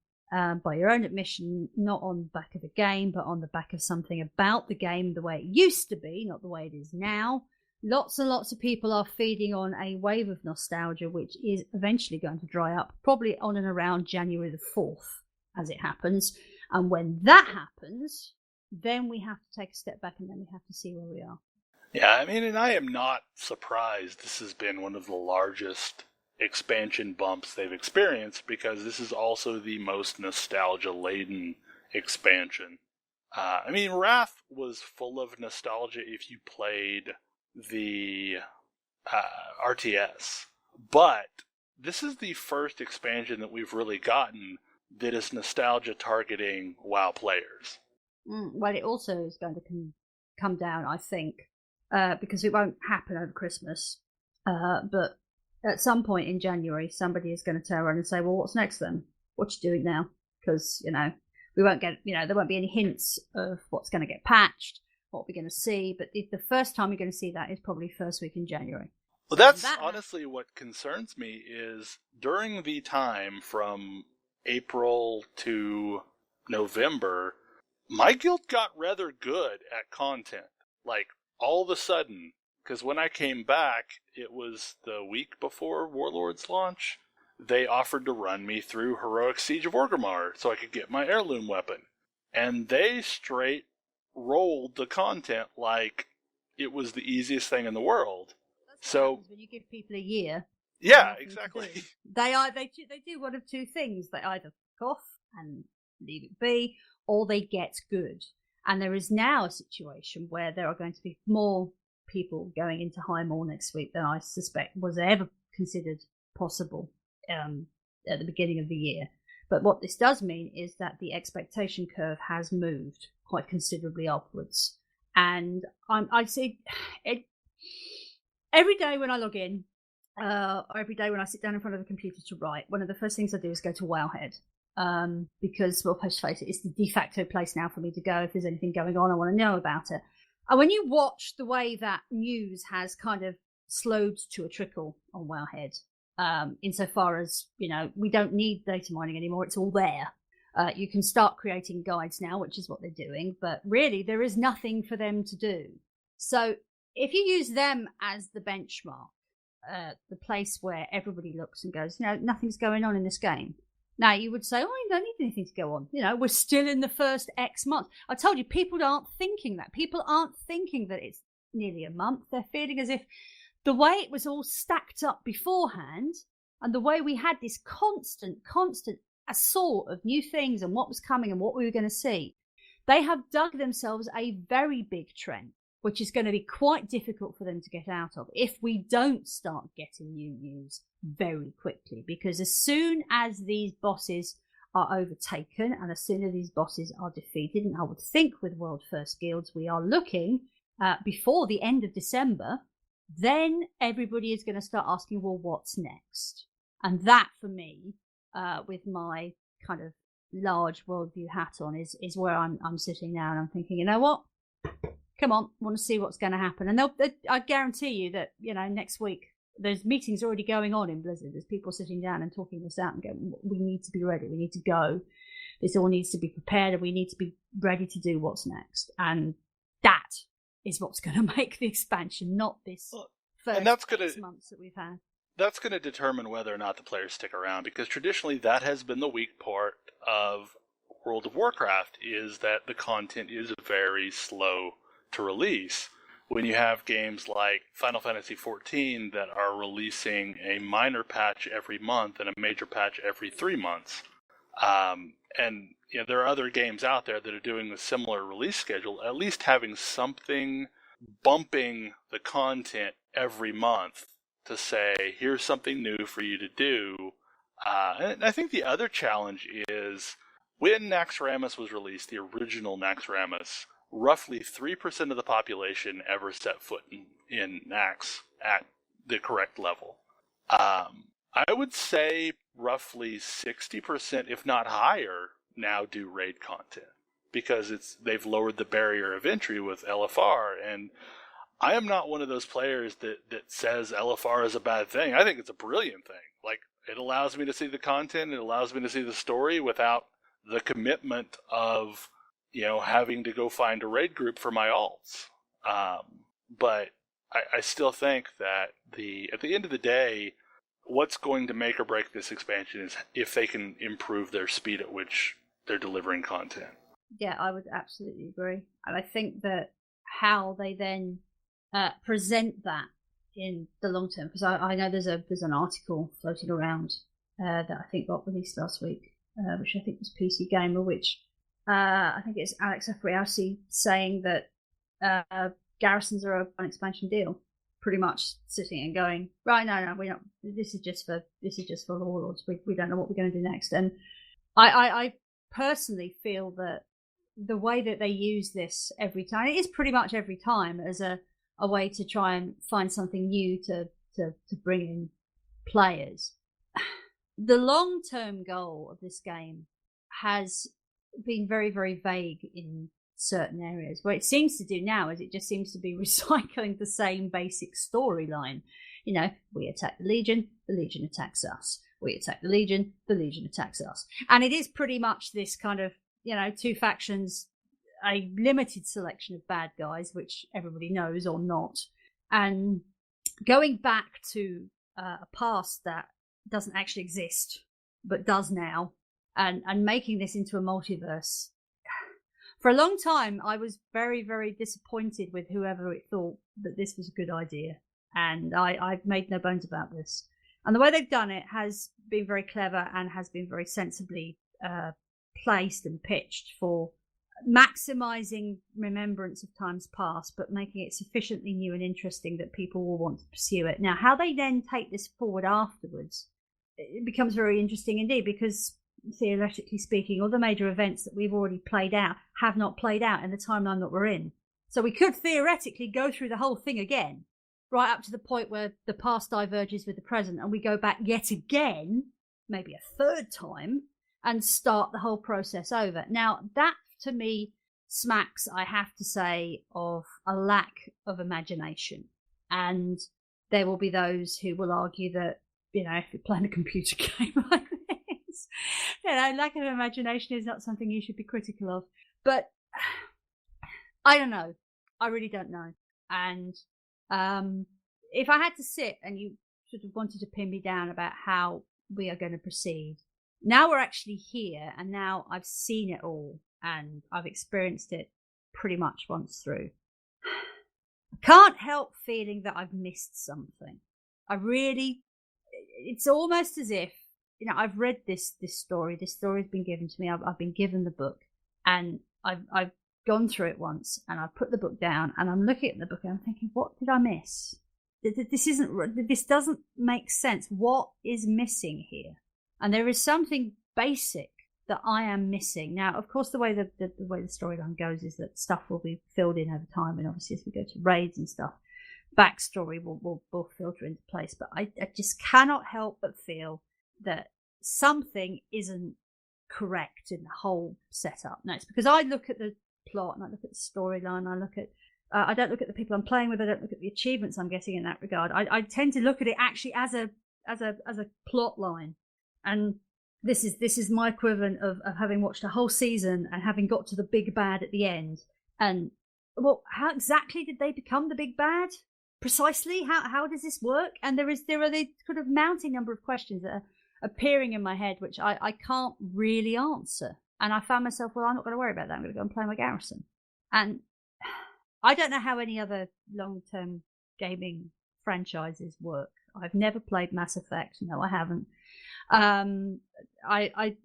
[SPEAKER 2] by your own admission, not on the back of the game, but on the back of something about the game the way it used to be, not the way it is now. Lots and lots of people are feeding on a wave of nostalgia, which is eventually going to dry up, probably on and around January the 4th, as it happens. And when that happens, then we have to take a step back, and then we have to see where we are.
[SPEAKER 1] Yeah, and I am not surprised this has been one of the largest expansion bumps they've experienced, because this is also the most nostalgia-laden expansion. Wrath was full of nostalgia if you played the RTS, but this is the first expansion that we've really gotten that is nostalgia targeting WoW players.
[SPEAKER 2] Well, it also is going to come down, I think, because it won't happen over Christmas, but at some point in January, somebody is going to turn around and say, well, what's next then? what you doing now? Because, we won't get, there won't be any hints of what's going to get patched, what we're going to see. But the first time you're going to see that is probably first week in January.
[SPEAKER 1] Well, that's honestly what concerns me is during the time from April to November, my guild got rather good at content. Like, all of a sudden, because when I came back, it was the week before Warlords launch, they offered to run me through Heroic Siege of Orgrimmar so I could get my heirloom weapon. And they straight rolled the content like it was the easiest thing in the world. So
[SPEAKER 2] when you give people a year,
[SPEAKER 1] yeah, exactly.
[SPEAKER 2] They do one of two things. They either off and leave it be, or they get good. And there is now a situation where there are going to be more people going into High Maul next week than I suspect was ever considered possible at the beginning of the year. But what this does mean is that the expectation curve has moved quite considerably upwards. And I'd say it every day when I log in, every day when I sit down in front of the computer to write, one of the first things I do is go to Wowhead. Because, well, let's face it, it's the de facto place now for me to go. If there's anything going on, I want to know about it. And when you watch the way that news has kind of slowed to a trickle on Wowhead, insofar as, we don't need data mining anymore, it's all there. You can start creating guides now, which is what they're doing, but really there is nothing for them to do. So if you use them as the benchmark, the place where everybody looks and goes, nothing's going on in this game. Now, you would say, you don't need anything to go on. We're still in the first X months. I told you, people aren't thinking that. People aren't thinking that it's nearly a month. They're feeling as if the way it was all stacked up beforehand and the way we had this constant assault of new things and what was coming and what we were going to see, they have dug themselves a very big trench, which is going to be quite difficult for them to get out of if we don't start getting new news very quickly. Because as soon as these bosses are overtaken and as soon as these bosses are defeated, and I would think with World First Guilds we are looking before the end of December, then everybody is going to start asking, well, what's next? And that, for me, with my kind of large worldview hat on, is where I'm sitting now, and I'm thinking, you know what? Come on, want to see what's going to happen. And I guarantee you that, next week, there's meetings already going on in Blizzard. There's people sitting down and talking this out and going, we need to be ready. We need to go. This all needs to be prepared and we need to be ready to do what's next. And that is what's going to make the expansion, not this first 6 months that we've had.
[SPEAKER 1] That's going to determine whether or not the players stick around, because traditionally that has been the weak part of World of Warcraft, is that the content is very slow to release. When you have games like Final Fantasy XIV that are releasing a minor patch every month and a major patch every 3 months. And there are other games out there that are doing a similar release schedule, at least having something bumping the content every month to say, here's something new for you to do. And I think the other challenge is, when Naxxramas was released, the original Naxxramas, roughly 3% of the population ever set foot in Nax at the correct level. I would say roughly 60%, if not higher, now do raid content, because they've lowered the barrier of entry with LFR. And I am not one of those players that says LFR is a bad thing. I think it's a brilliant thing. Like, it allows me to see the content, it allows me to see the story without the commitment of having to go find a raid group for my alts. But I still think that at the end of the day, what's going to make or break this expansion is if they can improve their speed at which they're delivering content.
[SPEAKER 2] Yeah, I would absolutely agree. And I think that how they then present that in the long term, because I know there's an article floating around that I think got released last week, which I think was PC Gamer, which I think it's Alex Afriasi saying that garrisons are an expansion deal, pretty much sitting and going, right, no, we're not. This is just for warlords. We don't know what we're going to do next. And I personally feel that the way that they use this every time, it is pretty much every time, as a way to try and find something new to bring in players. the long-term goal of this game has been very, very vague in certain areas. What it seems to do now is it just seems to be recycling the same basic storyline. You know, we attack the Legion attacks us. We attack the Legion attacks us. And it is pretty much this kind of, you know, two factions, a limited selection of bad guys, which everybody knows or not. And going back to a past that doesn't actually exist, but does now, and making this into a multiverse. For a long time, I was very, very disappointed with whoever it thought that this was a good idea. And I've made no bones about this. And the way they've done it has been very clever and has been very sensibly placed and pitched for maximizing remembrance of times past, but making it sufficiently new and interesting that people will want to pursue it. Now, how they then take this forward afterwards, it becomes very interesting indeed, because theoretically speaking, all the major events that we've already played out have not played out in the timeline that we're in. So we could theoretically go through the whole thing again, right up to the point where the past diverges with the present, and we go back yet again, maybe a third time, and start the whole process over. Now, that to me smacks, I have to say, of a lack of imagination. And there will be those who will argue that, you know, if you're playing a computer game like this, you know, lack of imagination is not something you should be critical of. But I don't know. I really don't know. And if I had to sit and you sort of wanted to pin me down about how we are going to proceed, now we're actually here, and now I've seen it all, and I've experienced it pretty much once through. I can't help feeling that I've missed something. It's almost as if, you know, I've read this story. This story has been given to me. I've been given the book, and I've gone through it once, and I've put the book down, and I'm looking at the book, and I'm thinking, what did I miss? This doesn't make sense. What is missing here? And there is something basic that I am missing. Now, of course, the way the storyline goes is that stuff will be filled in over time, and obviously as we go to raids and stuff, backstory will filter into place. But I just cannot help but feel that something isn't correct in the whole setup. Now, it's because I look at the plot and I look at the storyline, I don't look at the people I'm playing with, I don't look at the achievements I'm getting in that regard. I tend to look at it actually as a plot line. And this is my equivalent of having watched a whole season and having got to the big bad at the end. And, well, how exactly did they become the big bad? Precisely? How does this work? And there are the kind of mounting number of questions that are appearing in my head, which I can't really answer. And I found myself, well, I'm not going to worry about that. I'm going to go and play my Garrison. And I don't know how any other long-term gaming franchises work. I've never played Mass Effect. No, I haven't. I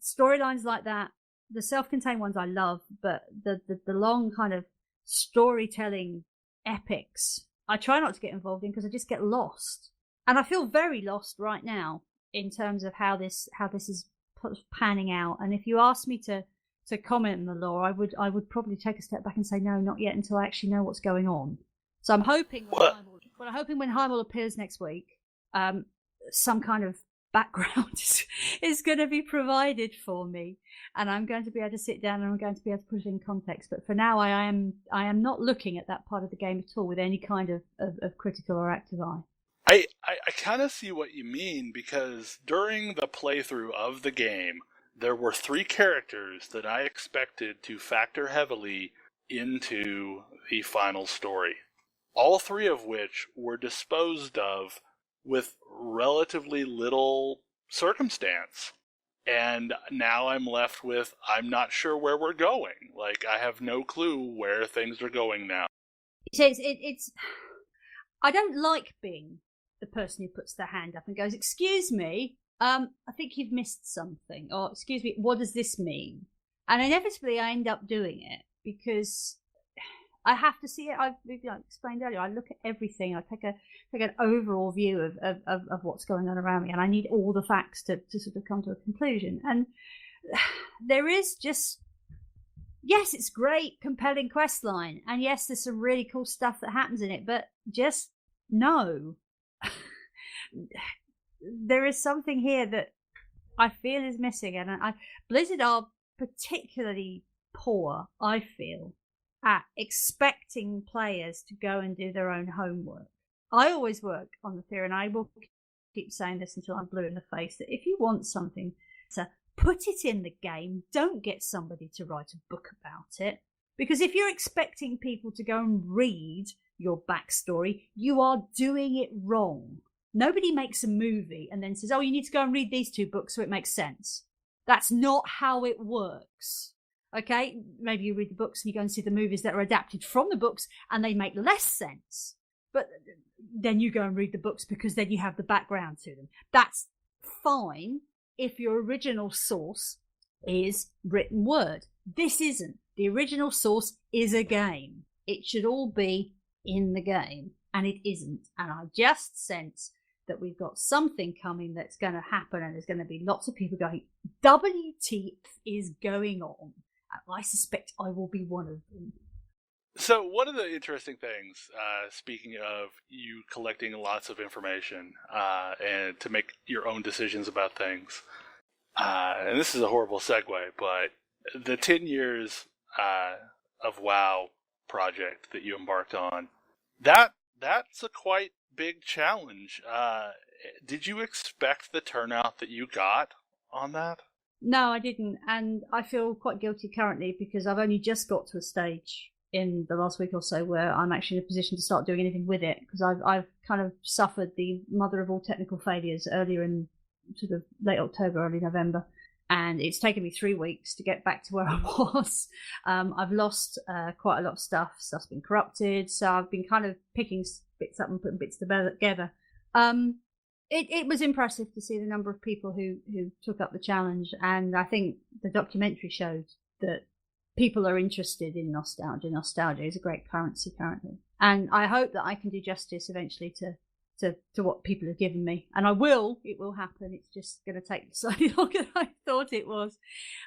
[SPEAKER 2] storylines like that, the self-contained ones I love, but the long kind of storytelling epics, I try not to get involved in because I just get lost. And I feel very lost right now in terms of how this is panning out. And if you ask me to comment on the lore, I would probably take a step back and say no, not yet, until I actually know what's going on. So I'm hoping when Heimel appears next week, some kind of background is going to be provided for me, and I'm going to be able to sit down and I'm going to be able to put it in context. But for now, I am not looking at that part of the game at all with any kind of critical or active eye.
[SPEAKER 1] I kind of see what you mean, because during the playthrough of the game, there were 3 characters that I expected to factor heavily into the final story. All 3 of which were disposed of with relatively little circumstance. And now I'm left with, I'm not sure where we're going. Like, I have no clue where things are going now.
[SPEAKER 2] It's I don't like being the person who puts their hand up and goes, excuse me, I think you've missed something. Or, excuse me, what does this mean? And inevitably I end up doing it because I have to see it. I've explained earlier, I look at everything. I take an overall view of what's going on around me, and I need all the facts to sort of come to a conclusion. And there is just, yes, it's great, compelling quest line, and yes, there's some really cool stuff that happens in it, but just no. there is something here that I feel is missing, and Blizzard are particularly poor, I feel, at expecting players to go and do their own homework. I always work on the theory, and I will keep saying this until I'm blue in the face, that if you want something, to put it in the game. Don't get somebody to write a book about it. Because if you're expecting people to go and read your backstory, you are doing it wrong. Nobody makes a movie and then says, oh, you need to go and read these 2 books so it makes sense. That's not how it works. Okay? Maybe you read the books and you go and see the movies that are adapted from the books and they make less sense. But then you go and read the books because then you have the background to them. That's fine if your original source is written word. This isn't. The original source is a game. It should all be in the game, and it isn't. And I just sense that we've got something coming that's going to happen, and there's going to be lots of people going, WTF is going on? And I suspect I will be one of them.
[SPEAKER 1] So one of the interesting things, speaking of you collecting lots of information and to make your own decisions about things, and this is a horrible segue, but the 10 years of WoW project that you embarked on, that's a quite big challenge. Did you expect the turnout that you got on that?
[SPEAKER 2] No, I didn't, and I feel quite guilty currently because I've only just got to a stage in the last week or so where I'm actually in a position to start doing anything with it, because I've kind of suffered the mother of all technical failures earlier in sort of late October, early November, and it's taken me 3 weeks to get back to where I was. I've lost quite a lot of stuff. Stuff's been corrupted, so I've been kind of picking bits up and putting bits together. It was impressive to see the number of people who took up the challenge, and I think the documentary showed that people are interested in nostalgia. Nostalgia is a great currency currently, and I hope that I can do justice eventually to what people have given me, and I will. It will happen. It's just going to take slightly longer than I thought it was.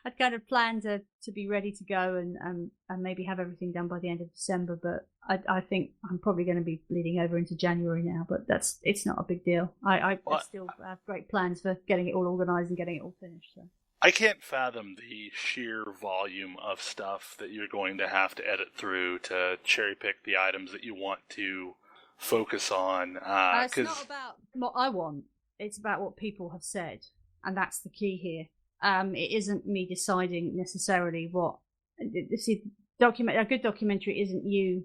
[SPEAKER 2] I'd kind of planned to be ready to go and maybe have everything done by the end of December, but I think I'm probably going to be bleeding over into January now. But it's not a big deal. I still have great plans for getting it all organised and getting it all finished. So.
[SPEAKER 1] I can't fathom the sheer volume of stuff that you're going to have to edit through to cherry pick the items that you want to focus on.
[SPEAKER 2] It's not about what I want. It's about what people have said, and that's the key here. It isn't me deciding necessarily what. See, a good documentary isn't you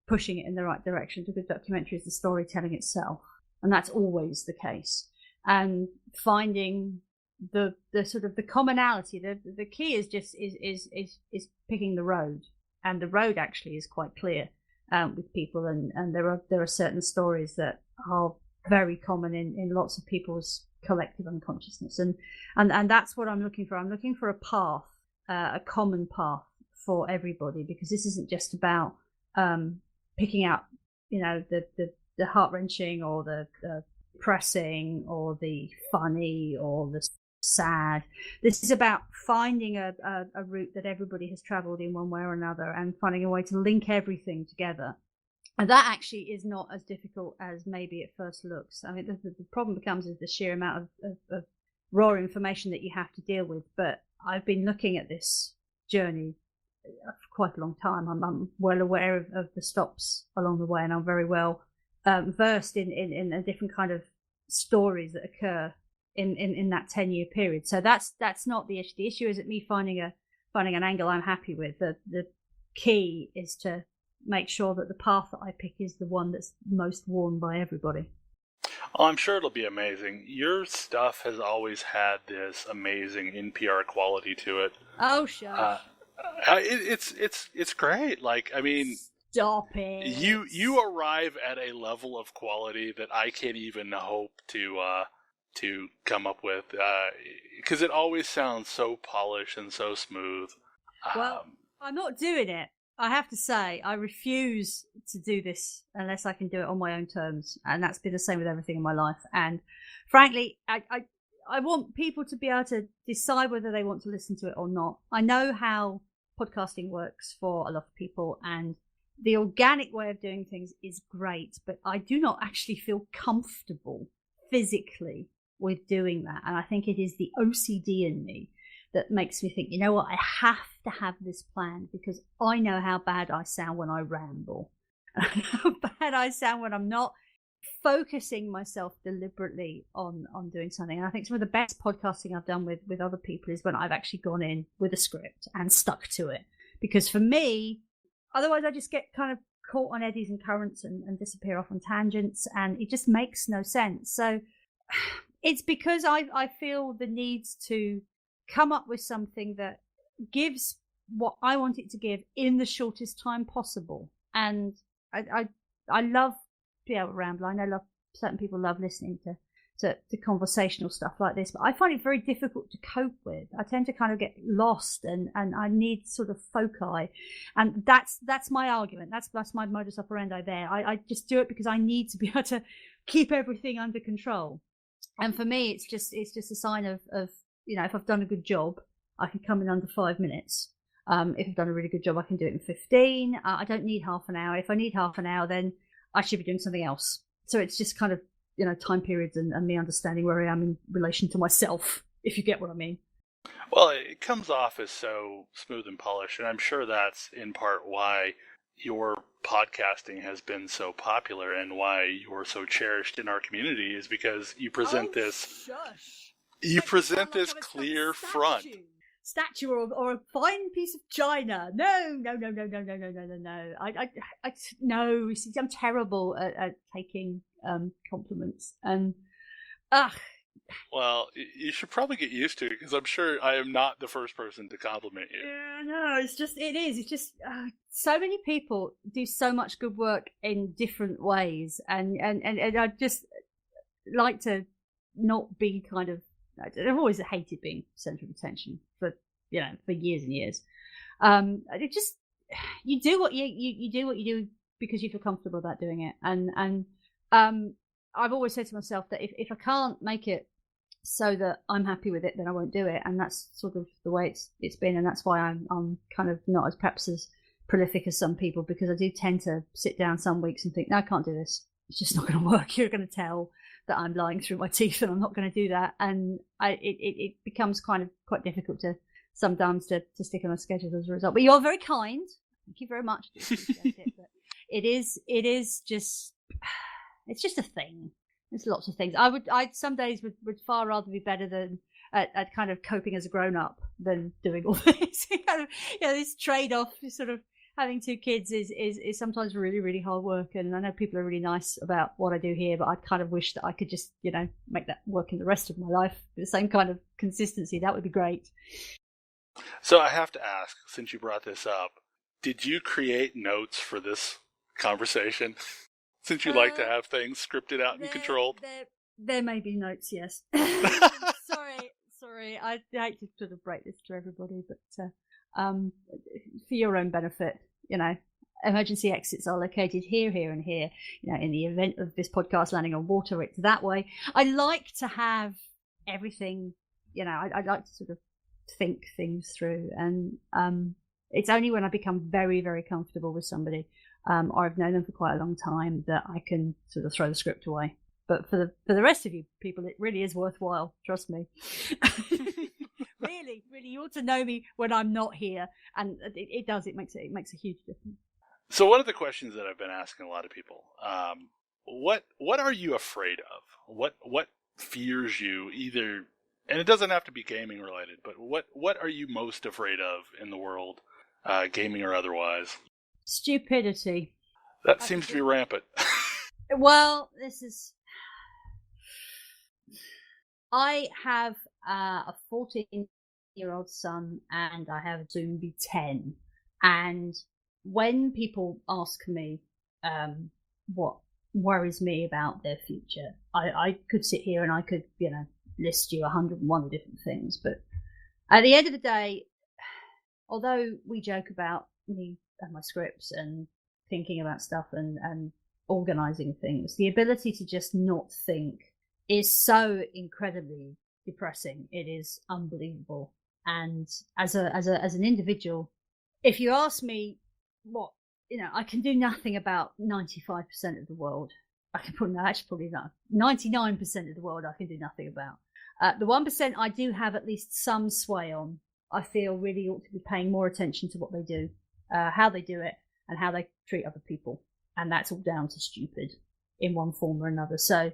[SPEAKER 2] pushing it in the right direction. A good documentary is the storytelling itself, and that's always the case. And finding the sort of the commonality, the key is just is picking the road, and the road actually is quite clear with people, and there are certain stories that are very common in lots of people's collective unconsciousness, and that's what I'm looking for. I'm looking for a path, a common path for everybody, because this isn't just about picking out, the heart-wrenching or the depressing or the funny or the sad. This is about finding a route that everybody has traveled in one way or another and finding a way to link everything together. And that actually is not as difficult as maybe it first looks. I mean, the problem becomes is the sheer amount of raw information that you have to deal with. But I've been looking at this journey for quite a long time. I'm well aware of the stops along the way, and I'm very well versed in a different kind of stories that occur in that 10-year period. So that's not the issue. The issue is that me finding an angle I'm happy with. The key is to make sure that the path that I pick is the one that's most worn by everybody.
[SPEAKER 1] Oh, I'm sure it'll be amazing. Your stuff has always had this amazing NPR quality to it.
[SPEAKER 2] Oh, shush.
[SPEAKER 1] It's great. Like, I mean,
[SPEAKER 2] stop it.
[SPEAKER 1] You arrive at a level of quality that I can't even hope to come up with, because it always sounds so polished and so smooth.
[SPEAKER 2] Well, I'm not doing it. I have to say, I refuse to do this unless I can do it on my own terms, and that's been the same with everything in my life. And frankly, I want people to be able to decide whether they want to listen to it or not. I know how podcasting works for a lot of people, and the organic way of doing things is great, but I do not actually feel comfortable physically with doing that. And I think it is the OCD in me that makes me think, you know what, I have to have this plan because I know how bad I sound when I ramble. How bad I sound when I'm not focusing myself deliberately on doing something. And I think some of the best podcasting I've done with other people is when I've actually gone in with a script and stuck to it. Because for me, otherwise I just get kind of caught on eddies and currents and disappear off on tangents, and it just makes no sense. So it's because I feel the need to come up with something that gives what I want it to give in the shortest time possible. And I love being able to ramble. I know certain people love listening to conversational stuff like this, but I find it very difficult to cope with. I tend to kind of get lost, and I need sort of foci, and that's my argument. That's my modus operandi there. I just do it because I need to be able to keep everything under control. And for me, it's just a sign of if I've done a good job, I can come in under 5 minutes. If I've done a really good job, I can do it in 15. I don't need half an hour. If I need half an hour, then I should be doing something else. So it's just kind of, time periods and me understanding where I am in relation to myself, if you get what I mean.
[SPEAKER 1] Well, it comes off as so smooth and polished, and I'm sure that's in part why your podcasting has been so popular and why you're so cherished in our community, is because you present this clear front.
[SPEAKER 2] Statue or a fine piece of china. No. No. See, I'm terrible at taking compliments, and
[SPEAKER 1] well, you should probably get used to it, because I'm sure I am not the first person to compliment you.
[SPEAKER 2] Yeah, no, it's just so many people do so much good work in different ways, and I just like to not be kind of. I've always hated being center of attention for years and years. It just you do what you do because you feel comfortable about doing it, and I've always said to myself that if I can't make it so that I'm happy with it, then I won't do it, and that's sort of the way it's been, and that's why I'm kind of not as prolific as some people, because I do tend to sit down some weeks and think, no, I can't do this. It's just not going to work. You're going to tell that I'm lying through my teeth, and I'm not going to do that. And it becomes kind of quite difficult to sometimes to stick on a schedule as a result. But you're very kind. Thank you very much. I appreciate it. But it is just, it's just a thing. There's lots of things. I some days would far rather be better than at kind of coping as a grown up than doing all this. This trade off, sort of having two kids is sometimes really, really hard work. And I know people are really nice about what I do here, but I kind of wish that I could just, make that work in the rest of my life with the same kind of consistency. That would be great.
[SPEAKER 1] So I have to ask, since you brought this up, did you create notes for this conversation? Since you like to have things scripted out and controlled?
[SPEAKER 2] There may be notes, yes. Sorry. I hate to sort of break this to everybody, but for your own benefit, emergency exits are located here, here, and here. In the event of this podcast landing on water, it's that way. I like to have everything, I like to sort of think things through, and it's only when I become very, very comfortable with somebody, or I've known them for quite a long time, that I can sort of throw the script away. But for the rest of you people, it really is worthwhile. Trust me. Really, you ought to know me when I'm not here, and it does. It makes a huge difference.
[SPEAKER 1] So one of the questions that I've been asking a lot of people, what are you afraid of? What fears you, either, and it doesn't have to be gaming related, but what are you most afraid of in the world, gaming or otherwise?
[SPEAKER 2] Stupidity.
[SPEAKER 1] That seems to be rampant.
[SPEAKER 2] Well, I have a 14-year-old son, and I have a soon be 10. And when people ask me what worries me about their future, I could sit here and I could, list you 101 different things. But at the end of the day, although we joke about me and my scripts and thinking about stuff and organizing things, the ability to just not think is so incredibly depressing. It is unbelievable. And as an individual, if you ask me what, I can do nothing about 95% of the world. I can put actually probably not 99% of the world I can do nothing about. The 1% I do have at least some sway on, I feel really ought to be paying more attention to what they do, how they do it, and how they treat other people. And that's all down to stupid in one form or another. So,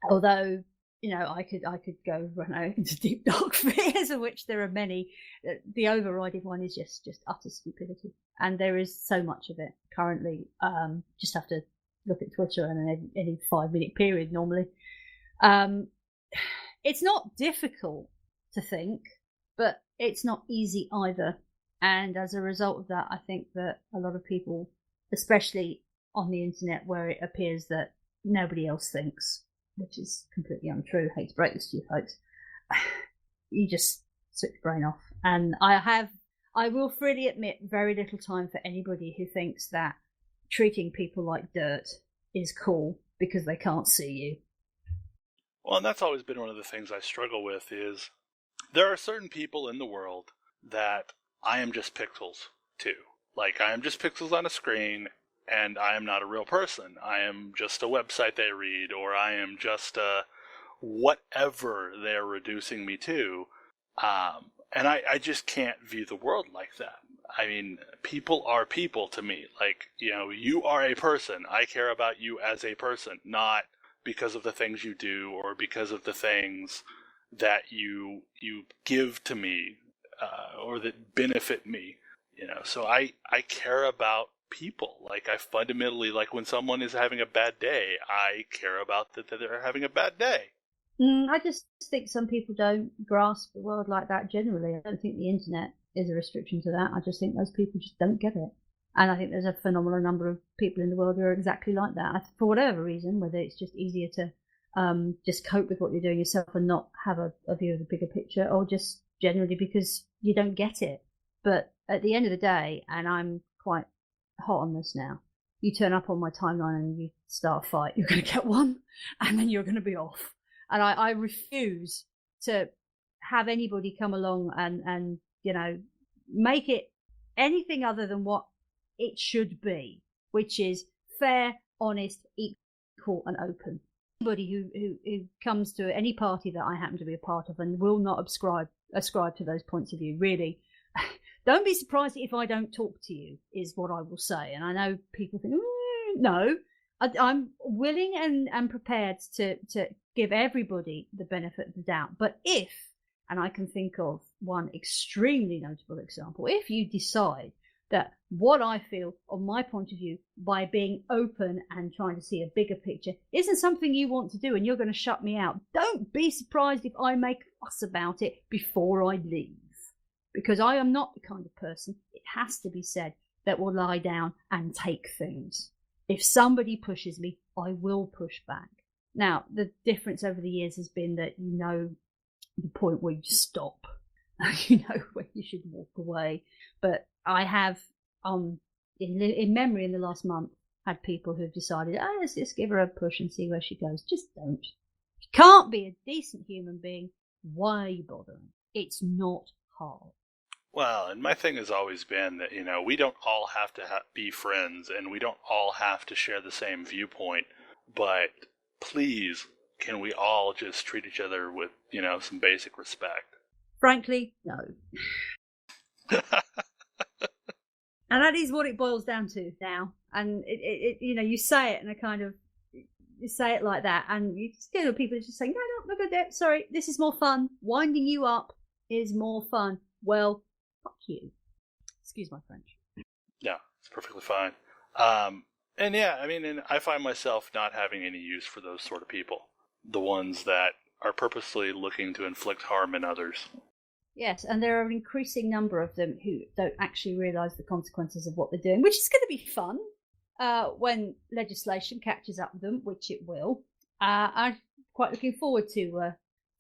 [SPEAKER 2] although, I could go run out into deep dark fears, of which there are many, the overriding one is just utter stupidity. And there is so much of it currently. Just have to look at Twitter and any 5-minute period normally. It's not difficult to think, but it's not easy either. And as a result of that, I think that a lot of people, especially on the internet where it appears that nobody else thinks, which is completely untrue, hate to break this to you folks, you just switch your brain off. And I will freely admit, very little time for anybody who thinks that treating people like dirt is cool because they can't see you.
[SPEAKER 1] Well, and that's always been one of the things I struggle with is there are certain people in the world that I am just pixels to. Like, I am just pixels on a screen, and I am not a real person. I am just a website they read, or I am just whatever they're reducing me to. And I just can't view the world like that. I mean, people are people to me. Like, you are a person. I care about you as a person, not because of the things you do or because of the things that you give to me or that benefit me. So I care about people. Like, I fundamentally, like, when someone is having a bad day, I care about that they're having a bad day.
[SPEAKER 2] I just think some people don't grasp the world like that generally. I don't think the internet is a restriction to that. I just think those people just don't get it. And I think there's a phenomenal number of people in the world who are exactly like that. For whatever reason, whether it's just easier to just cope with what you're doing yourself and not have a view of the bigger picture, or just generally because you don't get it. But at the end of the day, and I'm quite hot on this now, you turn up on my timeline and you start a fight, you're going to get one, and then you're going to be off. And I refuse to have anybody come along and make it anything other than what it should be, which is fair, honest, equal, and open. Anybody who comes to any party that I happen to be a part of and will not ascribe to those points of view, really, don't be surprised if I don't talk to you, is what I will say. And I know people think, no, I'm willing and prepared to give everybody the benefit of the doubt. But if, and I can think of one extremely notable example, if you decide that what I feel, on my point of view, by being open and trying to see a bigger picture, isn't something you want to do and you're going to shut me out, don't be surprised if I make a fuss about it before I leave. Because I am not the kind of person, it has to be said, that will lie down and take things. If somebody pushes me, I will push back. Now, the difference over the years has been that the point where you stop. When you should walk away. But I have, in memory in the last month, had people who've decided, let's just give her a push and see where she goes. Just don't. You can't be a decent human being. Why are you bothering? It's not hard.
[SPEAKER 1] Well, and my thing has always been that, we don't all have to be friends, and we don't all have to share the same viewpoint, but please, can we all just treat each other with, some basic respect?
[SPEAKER 2] Frankly, no. And that is what it boils down to now. And you say it in a kind of, you say it like that, and you still have people just saying, no, not gonna do it. Sorry, this is more fun. Winding you up is more fun. Well, fuck you. Excuse my French.
[SPEAKER 1] Yeah, it's perfectly fine. And yeah, and I find myself not having any use for those sort of people. The ones that are purposely looking to inflict harm in others.
[SPEAKER 2] Yes, and there are an increasing number of them who don't actually realise the consequences of what they're doing, which is going to be fun when legislation catches up with them, which it will. I'm quite looking forward to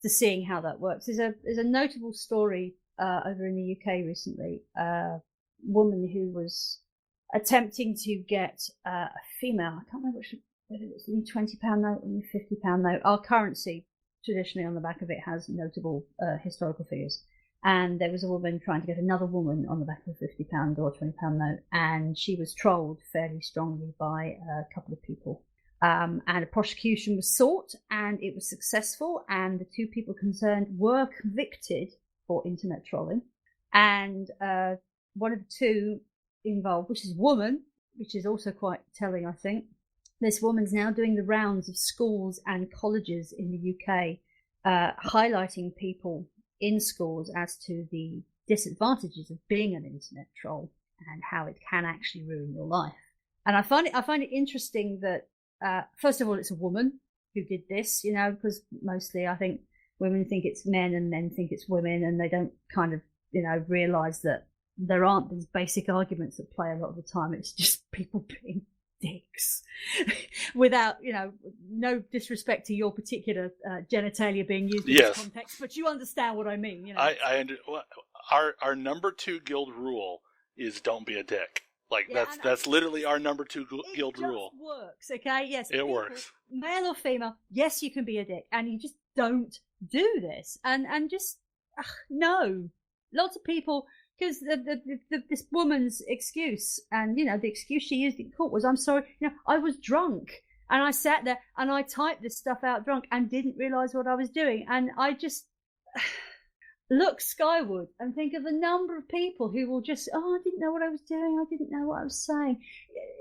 [SPEAKER 2] seeing how that works. There's a notable story over in the UK recently. A woman who was attempting to get a female, I can't remember whether it's the £20 note or the £50 note. Our currency, traditionally on the back of it, has notable historical figures. And there was a woman trying to get another woman on the back of a £50 or £20 note, and she was trolled fairly strongly by a couple of people. And a prosecution was sought, and it was successful, and the two people concerned were convicted for internet trolling. And one of the two involved, which is a woman, which is also quite telling, I think. This woman's now doing the rounds of schools and colleges in the UK, highlighting people in schools as to the disadvantages of being an internet troll and how it can actually ruin your life. And I find it interesting that, first of all, it's a woman who did this, because mostly I think women think it's men and men think it's women, and they don't kind of, realize that there aren't these basic arguments that play a lot of the time. It's just people being dicks without, no disrespect to your particular genitalia being used in this context, but you understand what I mean.
[SPEAKER 1] Our number 2 guild rule is don't be a dick. Like, that's literally our number 2 guild rule.
[SPEAKER 2] It works, okay? Yes.
[SPEAKER 1] It works.
[SPEAKER 2] Male or female, yes, you can be a dick, and you just don't do this. And just, no. Lots of people, because this woman's excuse, and, the excuse she used in court was, I'm sorry, I was drunk, and I sat there, and I typed this stuff out drunk, and didn't realise what I was doing, and I just look skyward and think of the number of people who will just, I didn't know what I was doing, I didn't know what I was saying.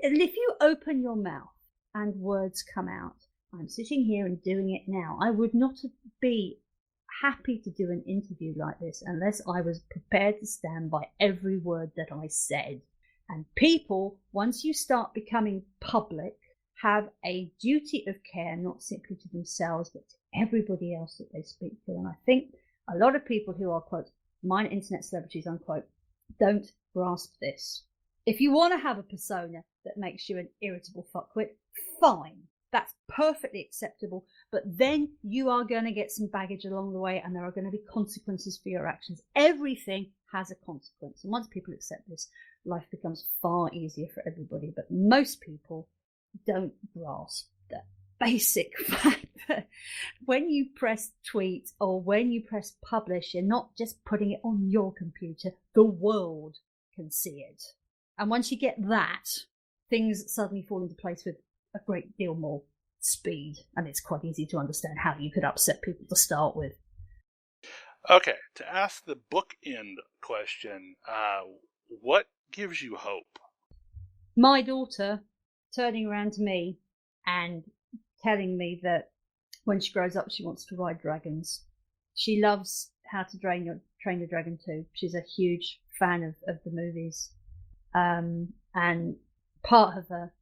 [SPEAKER 2] And if you open your mouth and words come out, I'm sitting here and doing it now, I would not be happy to do an interview like this unless I was prepared to stand by every word that I said. And people, once you start becoming public, have a duty of care, not simply to themselves, but to everybody else that they speak to. And I think a lot of people who are, quote, minor internet celebrities, unquote, don't grasp this. If you want to have a persona that makes you an irritable fuckwit, fine. That's perfectly acceptable. But then you are going to get some baggage along the way, and there are going to be consequences for your actions. Everything has a consequence. And once people accept this, life becomes far easier for everybody. But most people don't grasp that basic fact that when you press tweet or when you press publish, you're not just putting it on your computer, the world can see it. And once you get that, things suddenly fall into place with a great deal more speed, and it's quite easy to understand how you could upset people to start with.
[SPEAKER 1] Okay, to ask the bookend question, what gives you hope?
[SPEAKER 2] My daughter turning around to me and telling me that when she grows up she wants to ride dragons. She loves How to Train Your Dragon 2. She's a huge fan of the movies. And part of her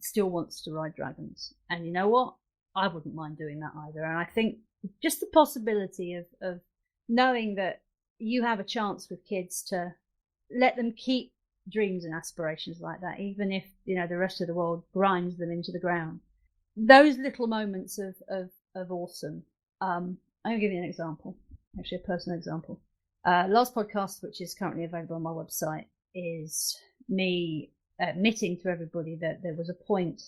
[SPEAKER 2] still wants to ride dragons. And you know what? I wouldn't mind doing that either. And I think just the possibility of knowing that you have a chance with kids to let them keep dreams and aspirations like that, even if, the rest of the world grinds them into the ground. Those little moments of awesome. I'm going to give you an example, actually a personal example. Last podcast, which is currently available on my website, is me admitting to everybody that there was a point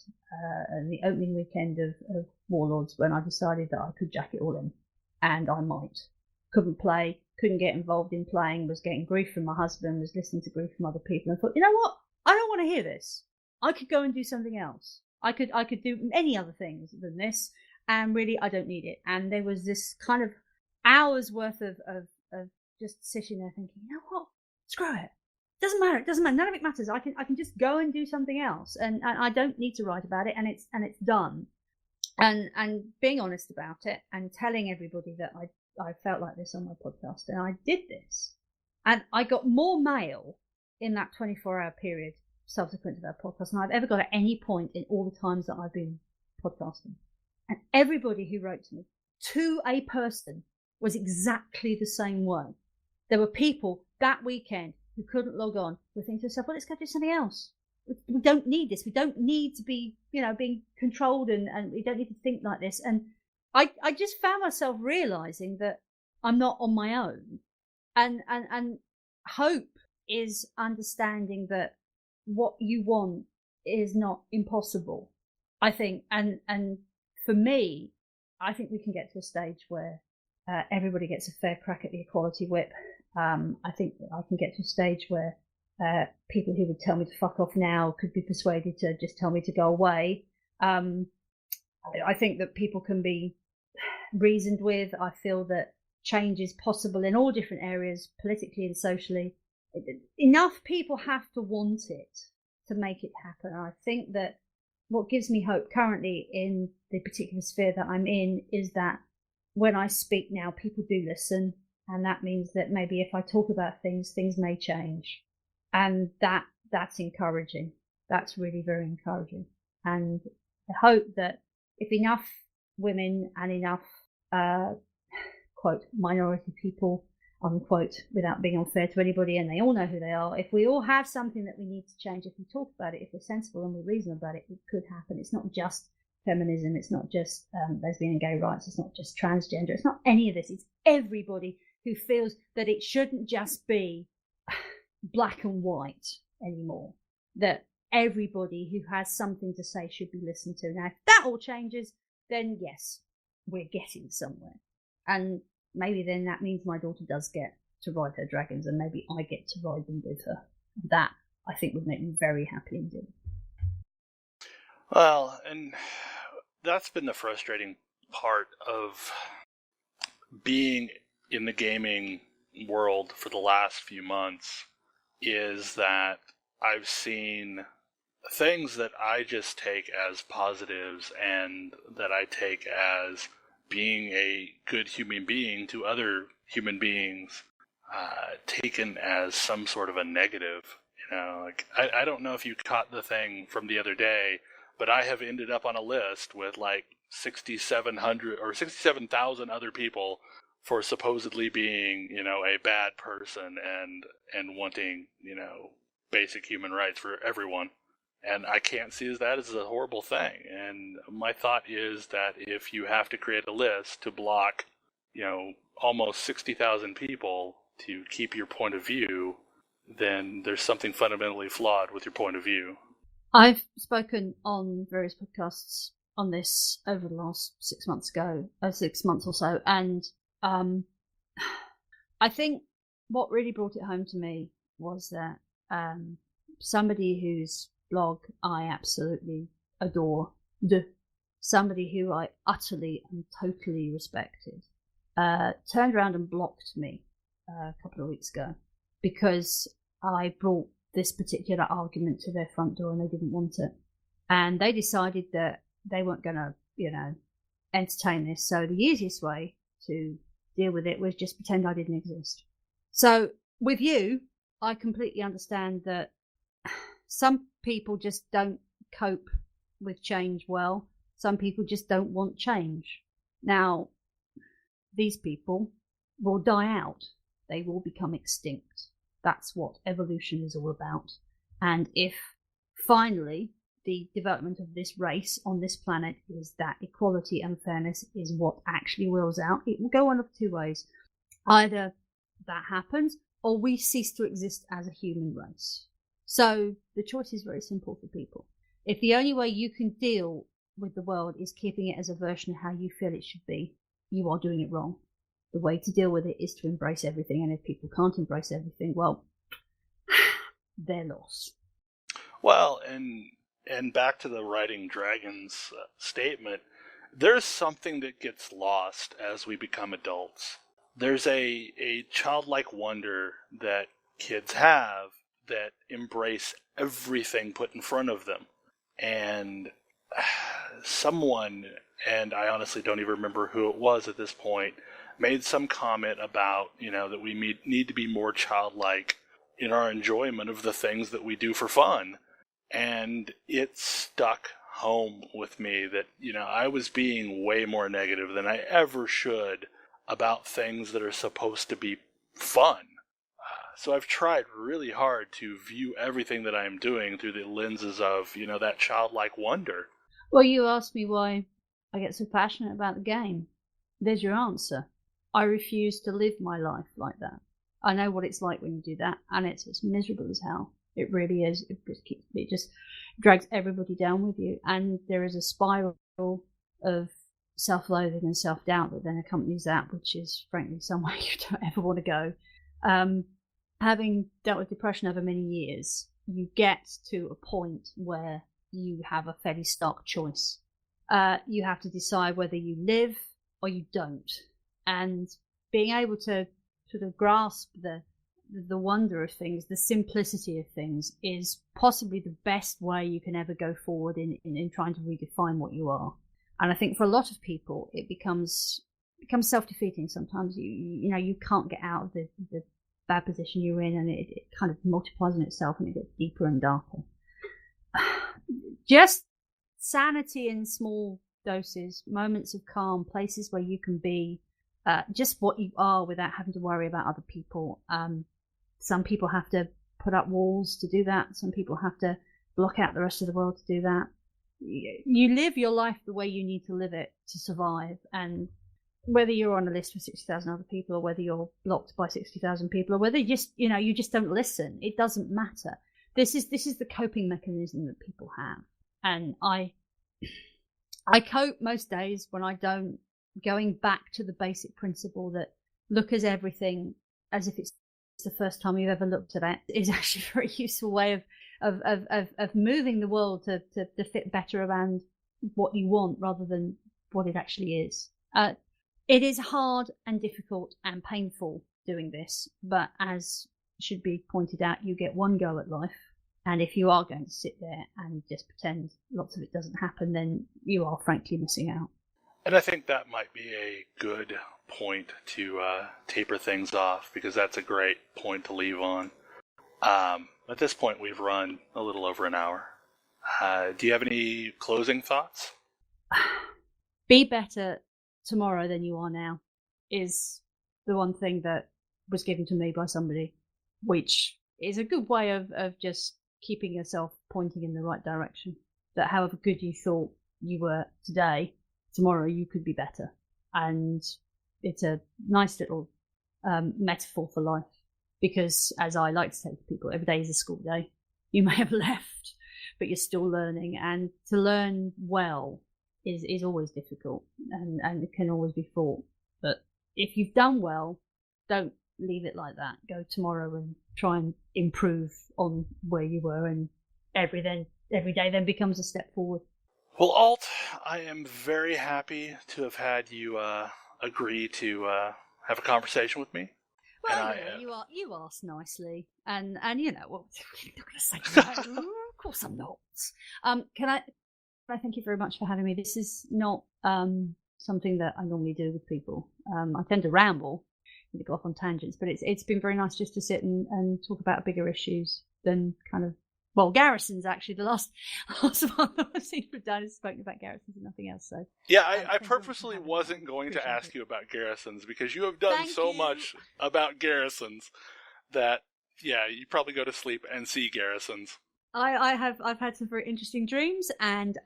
[SPEAKER 2] in the opening weekend of Warlords when I decided that I could jack it all in, and I might. Couldn't play, couldn't get involved in playing, was getting grief from my husband, was listening to grief from other people, and thought, you know what? I don't want to hear this. I could go and do something else. I could do many other things than this, and really I don't need it. And there was this kind of hours worth of just sitting there thinking, you know what? Screw it. Doesn't matter. None of it matters. I can just go and do something else, and I don't need to write about it, and it's done. And being honest about it and telling everybody that I felt like this on my podcast, and I did this, and I got more mail in that 24-hour period subsequent to that podcast than I've ever got at any point in all the times that I've been podcasting. And everybody who wrote to me, to a person, was exactly the same way. There were people that weekend who couldn't log on, were thinking to themselves, well, let's go do something else. We don't need this. We don't need to be, being controlled, and we don't need to think like this. And I just found myself realizing that I'm not on my own. And hope is understanding that what you want is not impossible, I think. And for me, I think we can get to a stage where everybody gets a fair crack at the equality whip. I think I can get to a stage where people who would tell me to fuck off now could be persuaded to just tell me to go away. I think that people can be reasoned with. I feel that change is possible in all different areas, politically and socially. Enough people have to want it to make it happen. I think that what gives me hope currently in the particular sphere that I'm in is that when I speak now, people do listen. And that means that maybe if I talk about things, things may change. And that's encouraging. That's really very encouraging. And I hope that if enough women and enough, quote, minority people, unquote, without being unfair to anybody, and they all know who they are, if we all have something that we need to change, if we talk about it, if we're sensible and we're reasonable about it, it could happen. It's not just feminism. It's not just lesbian and gay rights. It's not just transgender. It's not any of this. It's everybody who feels that it shouldn't just be black and white anymore, that everybody who has something to say should be listened to. Now, if that all changes, then yes, we're getting somewhere. And maybe then that means my daughter does get to ride her dragons, and maybe I get to ride them with her. That, I think, would make me very happy indeed.
[SPEAKER 1] Well, and that's been the frustrating part of being in the gaming world for the last few months, is that I've seen things that I just take as positives and that I take as being a good human being to other human beings taken as some sort of a negative. You know, like I don't know if you caught the thing from the other day, but I have ended up on a list with like 6,700 or 67,000 other people for supposedly being, you know, a bad person and wanting, you know, basic human rights for everyone. And I can't see that as a horrible thing. And my thought is that if you have to create a list to block, you know, almost 60,000 people to keep your point of view, then there's something fundamentally flawed with your point of view.
[SPEAKER 2] I've spoken on various podcasts on this over the last 6 months or so, and I think what really brought it home to me was that somebody whose blog I absolutely adore, somebody who I utterly and totally respected, turned around and blocked me a couple of weeks ago because I brought this particular argument to their front door and they didn't want it. And they decided that they weren't going to, you know, entertain this. So the easiest way to deal with it was just pretend I didn't exist. So with you, I completely understand that some people just don't cope with change well. Some people just don't want change. Now, these people will die out. They will become extinct. That's what evolution is all about. And if finally the development of this race on this planet is that equality and fairness is what actually wills out, it will go one of two ways. Either that happens or we cease to exist as a human race. So the choice is very simple for people. If the only way you can deal with the world is keeping it as a version of how you feel it should be, you are doing it wrong. The way to deal with it is to embrace everything, and if people can't embrace everything, well, they're lost.
[SPEAKER 1] Well, and back to the riding dragons statement, there's something that gets lost as we become adults. There's a childlike wonder that kids have that embrace everything put in front of them. And someone, and I honestly don't even remember who it was at this point, made some comment about, you know, that we need to be more childlike in our enjoyment of the things that we do for fun. And it stuck home with me that, you know, I was being way more negative than I ever should about things that are supposed to be fun. So I've tried really hard to view everything that I'm doing through the lenses of, you know, that childlike wonder.
[SPEAKER 2] Well, you asked me why I get so passionate about the game. There's your answer. I refuse to live my life like that. I know what it's like when you do that, and it's miserable as hell. It really is. It just drags everybody down with you, and there is a spiral of self-loathing and self-doubt that then accompanies that, which is frankly somewhere you don't ever want to go. Having dealt with depression over many years, you get to a point where you have a fairly stark choice. You have to decide whether you live or you don't. And being able to sort of grasp the wonder of things, the simplicity of things, is possibly the best way you can ever go forward in trying to redefine what you are. And I think for a lot of people, it becomes self-defeating. Sometimes you can't get out of the bad position you're in, and it kind of multiplies on itself, and it gets deeper and darker. Just sanity in small doses, moments of calm, places where you can be just what you are without having to worry about other people. Some people have to put up walls to do that. Some people have to block out the rest of the world to do that. You live your life the way you need to live it to survive. And whether you're on a list with 60,000 other people, or whether you're blocked by 60,000 people, or whether you just don't listen, it doesn't matter. This is the coping mechanism that people have. And I cope most days when I don't, going back to the basic principle that look at everything as if it's the first time you've ever looked at it, is actually a very useful way of moving the world to fit better around what you want rather than what it actually is. It is hard and difficult and painful doing this, but as should be pointed out, you get one go at life. And if you are going to sit there and just pretend lots of it doesn't happen, then you are frankly missing out.
[SPEAKER 1] And I think that might be a good point to taper things off, because that's a great point to leave on. At this point, we've run a little over an hour. Do you have any closing thoughts?
[SPEAKER 2] Be better tomorrow than you are now is the one thing that was given to me by somebody, which is a good way of just keeping yourself pointing in the right direction. That however good you thought you were today, tomorrow you could be better. And it's a nice little metaphor for life, because as I like to say to people, every day is a school day. You may have left, but you're still learning, and to learn well is always difficult, and it can always be fraught. But if you've done well, don't leave it like that. Go tomorrow and try and improve on where you were, and every day then becomes a step forward.
[SPEAKER 1] Well, Alt, I am very happy to have had you agree to have a conversation with me.
[SPEAKER 2] Well, you asked nicely, and well, I'm not going to say no. Of course I'm not. Can I thank you very much for having me. This is not something that I normally do with people. I tend to ramble and go off on tangents, but it's been very nice just to sit and talk about bigger issues than kind of, well, garrisons. Actually, the last one that I've seen we've done is spoken about garrisons and nothing else. So
[SPEAKER 1] yeah, I purposely wasn't going to ask you about garrisons, because you have done so much about garrisons that, yeah, you probably go to sleep and see garrisons.
[SPEAKER 2] I've had some very interesting dreams, and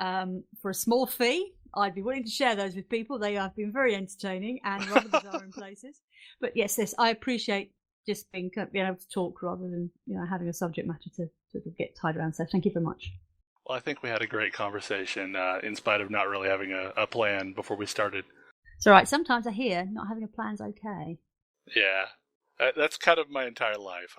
[SPEAKER 2] for a small fee, I'd be willing to share those with people. They have been very entertaining and rather bizarre in places. But yes, I appreciate just being able to talk rather than having a subject matter to sort of get tied around. So thank you very much.
[SPEAKER 1] Well, I think we had a great conversation in spite of not really having a plan before we started.
[SPEAKER 2] It's all right. Sometimes I hear not having a plan's okay.
[SPEAKER 1] Yeah, that's kind of my entire life.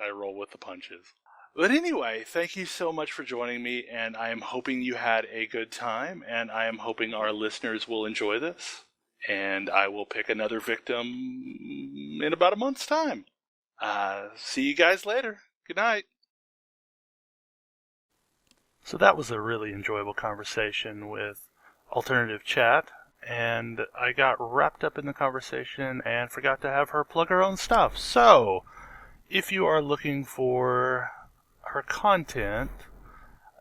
[SPEAKER 1] I roll with the punches. But anyway, thank you so much for joining me, and I am hoping you had a good time, and I am hoping our listeners will enjoy this, and I will pick another victim in about a month's time. See you guys later. Good night. So that was a really enjoyable conversation with Alternative Chat, and I got wrapped up in the conversation and forgot to have her plug her own stuff. So, if you are looking for her content,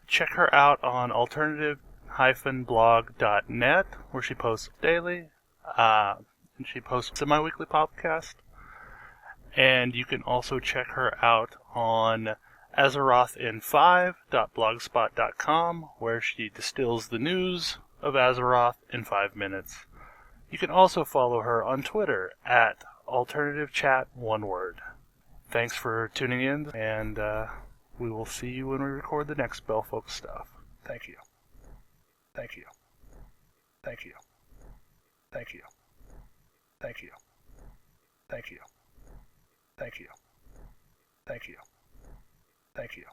[SPEAKER 1] check her out on alternative-blog.net, where she posts daily, and she posts a semi-weekly podcast. And you can also check her out on azarothin5.blogspot.com, where she distills the news of Azeroth in 5 minutes. You can also follow her on Twitter at AlternativeChat, one word. Thanks for tuning in, and we will see you when we record the next Bel Folks Stuff. Thank you. Thank you. Thank you. Thank you. Thank you. Thank you. Thank you. Thank you. Thank you.